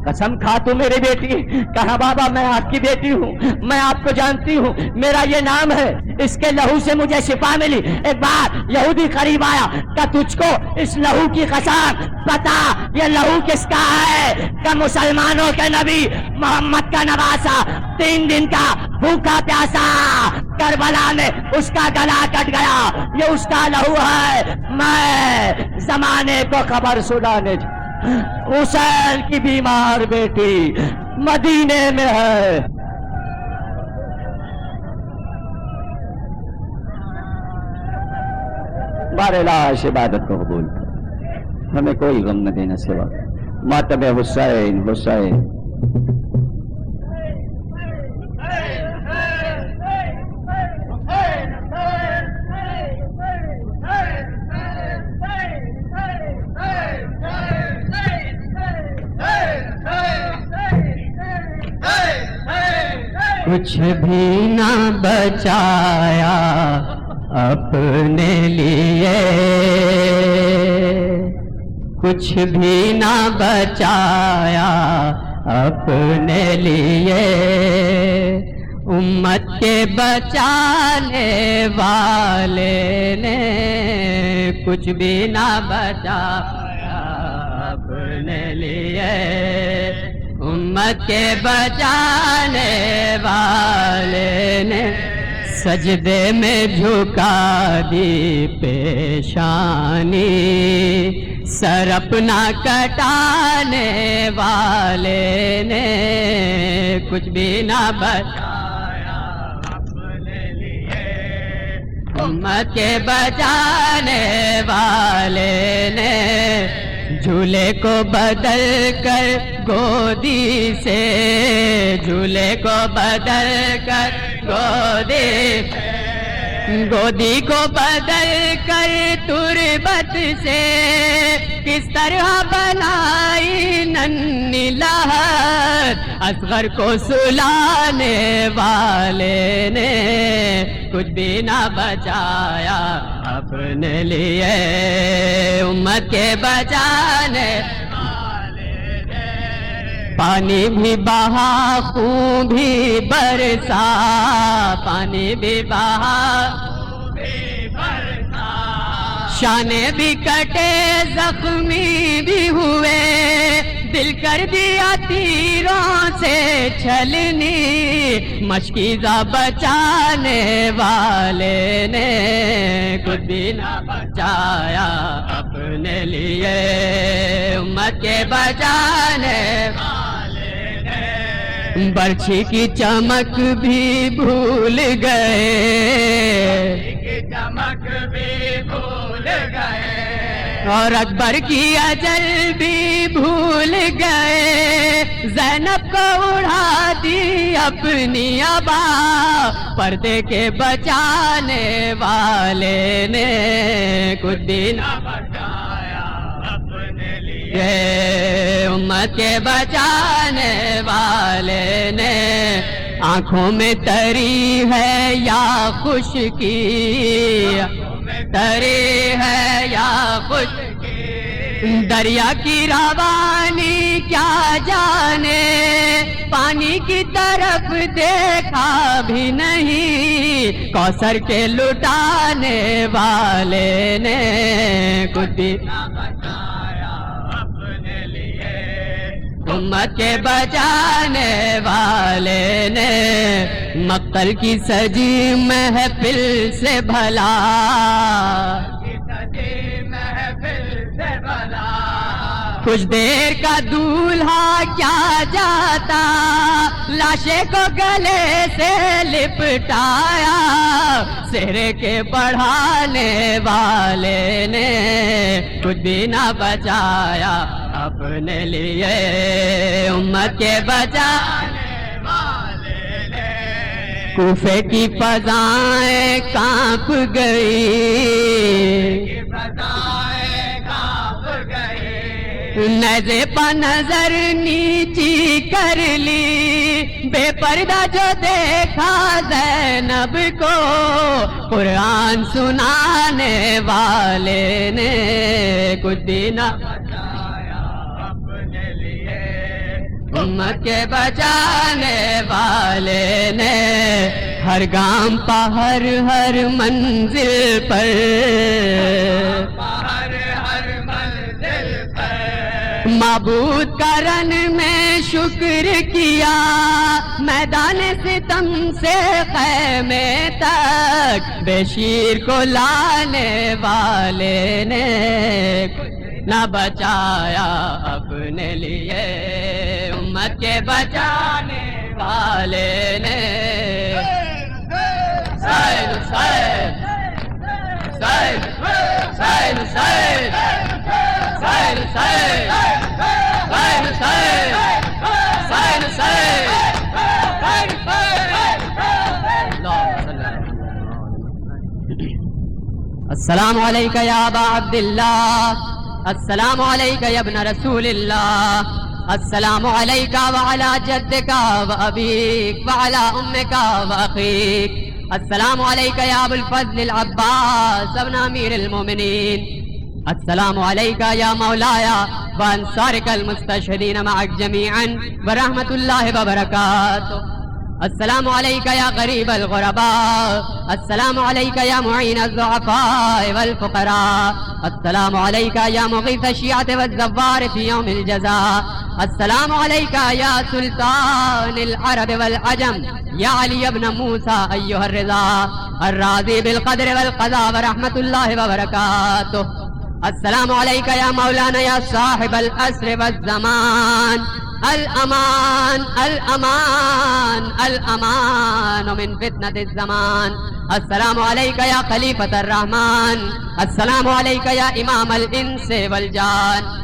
قسم کھا تو میری بیٹی؟ کہا، بابا میں آپ کی بیٹی ہوں، میں آپ کو جانتی ہوں، میرا یہ نام ہے، اس کے لہو سے مجھے شفا ملی۔ ایک بار یہودی قریب آیا، کہ تجھ کو اس لہو کی قسم پتا یہ لہو کس کا ہے؟ کہ مسلمانوں کے نبی محمد کا نواسا 3 دن کا بھوکا پیاسا کربلا میں اس کا گلا کٹ گیا، یہ اس کا لہو ہے۔ میں زمانے کو خبر سنانے حسین کی بیمار بیٹی مدینے میں ہے۔ بارے لاش عبادت کو قبول کر، ہمیں کوئی غم نہ دینا سوا ماتم حسین حسین۔ کچھ بھی نہ بچایا اپنے لیے، کچھ بھی نہ بچایا اپنے لیے، امت کے بچانے والے نے کچھ بھی نہ بچایا اپنے لیے، امت کے بچانے والے نے سجدے میں جھکا دی پیشانی، سر اپنا کٹانے والے نے کچھ بھی نہ بچایا اپنے لیے، امت کے بچانے والے نے جھولے کو بدل کر گودی سے، جھولے کو بدل کر گودی کو بدل کر تربت سے، کس طرح بنائی ننھی لاہت اصغر کو سلانے والے نے کچھ بھی نہ بچایا اب اپنے لیے امت کے بچانے والے نے پانی بھی بہا خون بھی برسا پانی بھی بہا شانے بھی کٹے زخمی بھی ہوئے دل کر دیا تیروں سے چھلنی مشکیزہ بچانے والے نے خود بھی نہ بچایا اپنے لیے امت کے بچانے والے نے برچھی کی چمک بھی بھول گئے چمک بھی بھول گئے اور اکبر کی اجل بھی بھول گئے زینب کو اڑا دی اپنی ابا پردے کے بچانے والے نے کچھ بھی نہ بچایا اپنے لیے امت کے بچانے والے نے آنکھوں میں تری ہے یا خشکی تری ہے یا خشکی دریا کی روانی کیا جانے پانی کی طرف دیکھا بھی نہیں کوثر کے لٹانے والے نے کچھ بھی نہ بچایا اپنے لیے امت کے بچانے والے نے مقتل کی سجی محفل سے بھلا کچھ دیر کا دولہا کیا جاتا لاشے کو گلے سے لپٹایا سہرے کے بڑھانے والے نے کچھ بھی نہ بچایا اپنے لیے امت کے بچانے والے نے کوفے کی فضائیں کانپ گئی نیزے پہ نظر نیچی کر لی بے پردہ جو دیکھا زینب کو قرآن سنانے والے نے کچھ بھی نہ بچایا اپنے لیے امت کے بچانے والے نے ہر گام پہ ہر منزل پر معبود کرن میں شکر کیا میدان ستم سے خیمے تک بے شیر کو لانے والے نے نہ بچایا اپنے لیے امت کے بچانے والے نے حسین حسین حسین حسین حسین حسین السلام علیکہ یا ابا عبداللہ السلام علیکہ یا ابن رسول اللہ السلام علیکہ وعلا جدکہ وابیک وعلا امکہ واخیک السلام علیکہ یا ابو الفضل العباس ابن امیر المومنین السلام علیکہ یا مولایا وانصارک المستشہدین معک جمیعا ورحمت اللہ وبرکاتہ السلام علیکہ یا غریب الغرباء السلام علیکہ یا معین الضعفاء والفقراء السلام علیکہ یا مغیث الشیعۃ والزوار فی یوم الجزاء السلام علیکہ یا سلطان العرب والعجم یا علی ابن موسیٰ ایہا الرضا الراضی بالقدر والقضاء ورحمت اللہ وبرکاتہ السلام علیکہ یا مولانا یا صاحب العصر والزمان الامان الامان الامان من فتنة الزمان السلام علیکہ یا خلیفۃ الرحمن السلام علیکہ یا امام الانس والجان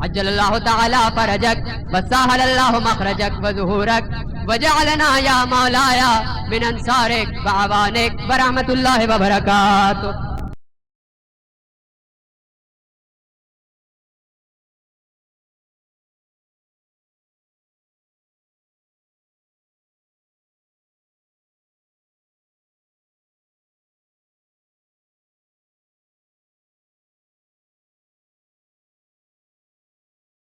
عجل اللہ تعالی فرجک وسهل اللہ مخرجک وظہورک وجعلنا یا مولایا من انصارک وعوانک ورحمت اللہ وبرکاتہ